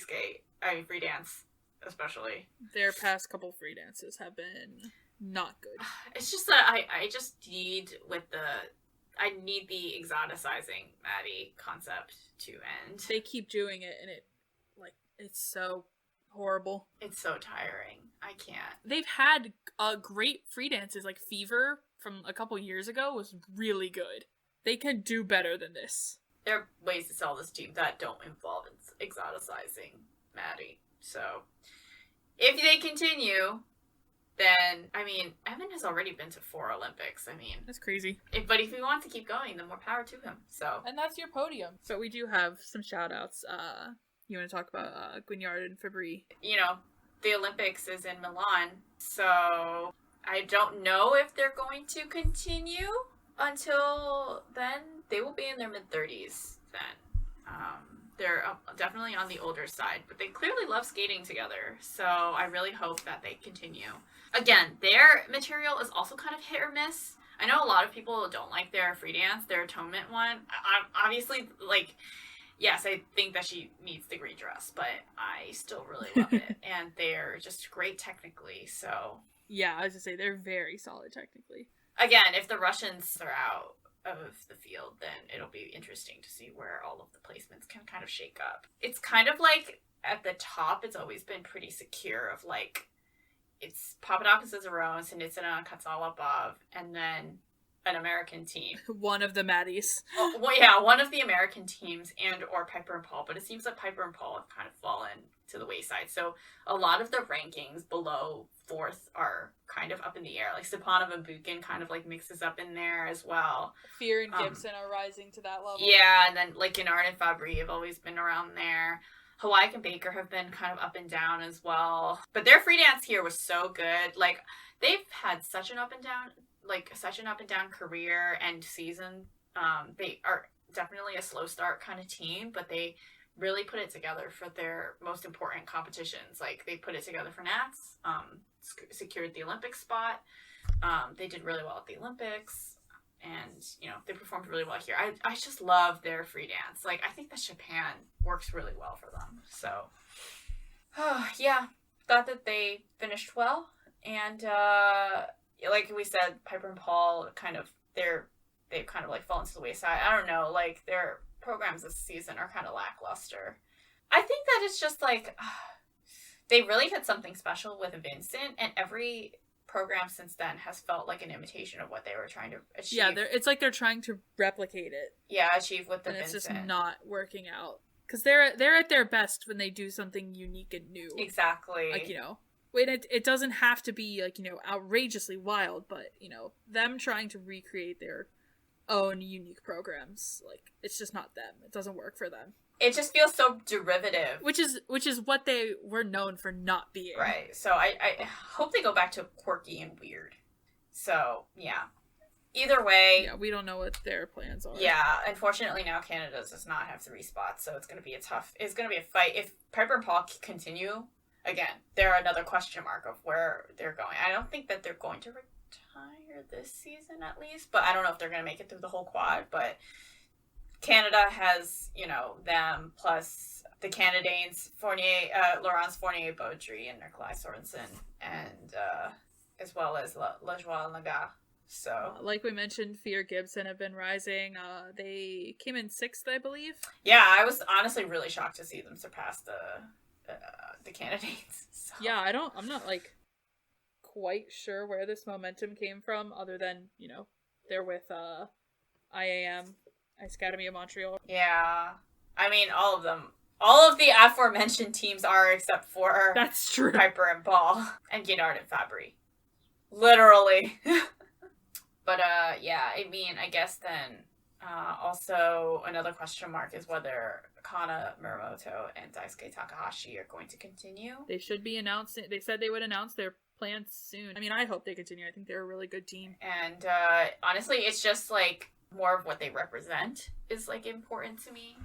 [SPEAKER 1] dance, especially.
[SPEAKER 2] Their past couple free dances have been not good.
[SPEAKER 1] It's just that I just need the exoticizing Maddie concept to end.
[SPEAKER 2] They keep doing it, and it's so horrible.
[SPEAKER 1] It's so tiring. I can't.
[SPEAKER 2] They've had great free dances, like Fever from a couple years ago was really good. They can do better than this.
[SPEAKER 1] There are ways to sell this team that don't involve exoticizing Maddie. So, if they continue, then, I mean, Evan has already been to 4 Olympics. I mean,
[SPEAKER 2] that's crazy.
[SPEAKER 1] But if he wants to keep going, then more power to him. So,
[SPEAKER 2] and that's your podium. So we do have some shout outs. You want to talk about Guignard and Fabry?
[SPEAKER 1] You know, the Olympics is in Milan, so I don't know if they're going to continue until then. They will be in their mid-30s then. They're definitely on the older side, but they clearly love skating together, so I really hope that they continue. Again, their material is also kind of hit or miss. I know a lot of people don't like their free dance, their atonement one. Obviously, like, yes, I think that she needs the green dress, but I still really love it. And they're just great technically, so.
[SPEAKER 2] Yeah, I was going to say, they're very solid technically.
[SPEAKER 1] Again, if the Russians are out of the field, then it'll be interesting to see where all of the placements can kind of shake up. It's kind of like, at the top, it's always been pretty secure of, like, it's Papadakis Zero, Sinitsina, Katsalabov, and then an American team.
[SPEAKER 2] One of the Maddies.
[SPEAKER 1] Well, yeah, one of the American teams and or Piper and Paul, but it seems like Piper and Paul have kind of fallen to the wayside. So a lot of the rankings below 4th are kind of up in the air. Like Stepanov and Bukin kind of like mixes up in there as well.
[SPEAKER 2] Fear and Gibson are rising to that level.
[SPEAKER 1] Yeah, and then like Guignard and Fabry have always been around there. Hawaii and Baker have been kind of up and down as well. But their free dance here was so good. Like, they've had such an up and down career and season. They are definitely a slow start kind of team, but they really put it together for their most important competitions. Like, they put it together for Nats, secured the Olympic spot. They did really well at the Olympics. And, you know, they performed really well here. I just love their free dance. Like, I think that Japan works really well for them. So, yeah, thought that they finished well. And, like we said, Piper and Paul they've kind of like fallen to the wayside. I don't know, like, their programs this season are kind of lackluster. I think that it's just like, they really had something special with Vincent, and every program since then has felt like an imitation of what they were trying to achieve.
[SPEAKER 2] Yeah, it's like they're trying to replicate it.
[SPEAKER 1] Yeah, achieve with the
[SPEAKER 2] and
[SPEAKER 1] Vincent.
[SPEAKER 2] It's just not working out. Because they're at their best when they do something unique and new.
[SPEAKER 1] Exactly.
[SPEAKER 2] Like, you know, when it doesn't have to be, like, you know, outrageously wild, but, you know, them trying to recreate their own unique programs. Like, it's just not them. It doesn't work for them.
[SPEAKER 1] It just feels so derivative.
[SPEAKER 2] Which is what they were known for not being.
[SPEAKER 1] Right. So I hope they go back to quirky and weird. So, yeah. Either way...
[SPEAKER 2] Yeah, we don't know what their plans are.
[SPEAKER 1] Yeah, unfortunately now Canada does not have 3 spots, so it's going to be it's going to be a fight. If Piper and Paul continue, again, they're another question mark of where they're going. I don't think that they're going to retire this season, at least, but I don't know if they're going to make it through the whole quad, but Canada has, them, plus the Canadians, Laurence Fournier-Beaudry and Nikolai Sorensen, and as well as Lajoie Naga. So,
[SPEAKER 2] like we mentioned, Fear Gibson have been rising. They came in 6th, I believe.
[SPEAKER 1] Yeah, I was honestly really shocked to see them surpass the candidates. So.
[SPEAKER 2] Yeah, I'm not like quite sure where this momentum came from, other than they're with IAM, Ice Academy of Montreal.
[SPEAKER 1] Yeah, I mean all of them. All of the aforementioned teams are, except for
[SPEAKER 2] that's true.
[SPEAKER 1] Piper and Paul and Guinard and Fabry, literally. But, yeah, I mean, I guess then, also another question mark is whether Kana Muramoto and Daisuke Takahashi are going to continue.
[SPEAKER 2] They should be announcing, they said they would announce their plans soon. I mean, I hope they continue. I think they're a really good team.
[SPEAKER 1] And, honestly, it's just, like, more of what they represent is, like, important to me.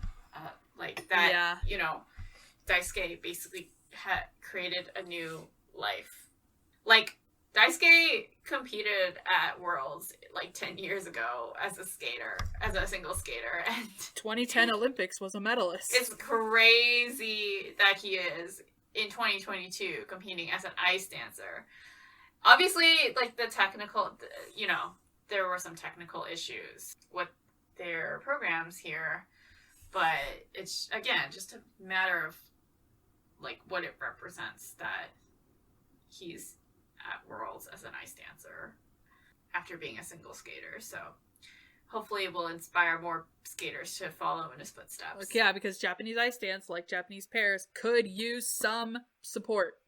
[SPEAKER 1] Like, that, Daisuke basically created a new life. Like, Daisuke competed at Worlds like 10 years ago as a single skater, and
[SPEAKER 2] 2010 Olympics was a medalist.
[SPEAKER 1] It's crazy that he is in 2022 competing as an ice dancer. Obviously, like the technical, there were some technical issues with their programs here, but it's again just a matter of like what it represents that he's at Worlds as an ice dancer after being a single skater. So hopefully it will inspire more skaters to follow in his footsteps.
[SPEAKER 2] Like, yeah, because Japanese ice dance, like Japanese pairs, could use some support.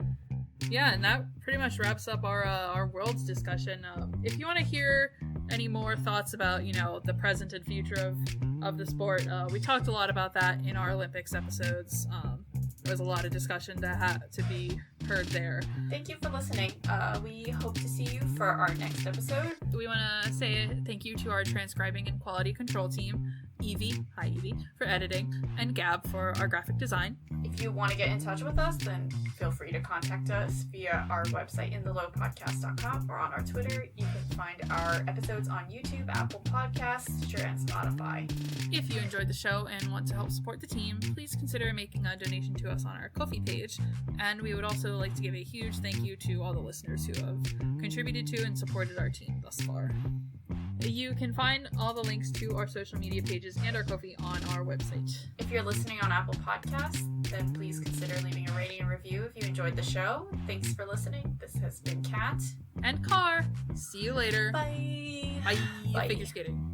[SPEAKER 2] Yeah, and that pretty much wraps up our Worlds discussion. If you want to hear any more thoughts about, the present and future of the sport, we talked a lot about that in our Olympics episodes. There was a lot of discussion that had to be heard there.
[SPEAKER 1] Thank you for listening. We hope to see you for our next episode.
[SPEAKER 2] We want to say thank you to our transcribing and quality control team, Evie, hi Evie, for editing, and Gabb for our graphic design.
[SPEAKER 1] If you want to get in touch with us, then feel free to contact us via our website, inthelowpodcast.com, or on our Twitter. You can find our episodes on YouTube, Apple Podcasts, Stitcher, and Spotify.
[SPEAKER 2] If you enjoyed the show and want to help support the team, please consider making a donation to us on our Ko-fi page. And we would also like to give a huge thank you to all the listeners who have contributed to and supported our team thus far. You can find all the links to our social media pages and our Ko-fi on our website.
[SPEAKER 1] If you're listening on Apple Podcasts, then please consider leaving a rating and review if you enjoyed the show. Thanks for listening. This has been Kat.
[SPEAKER 2] And Car. See you later.
[SPEAKER 1] Bye.
[SPEAKER 2] Bye.
[SPEAKER 1] Bye.
[SPEAKER 2] Figure skating.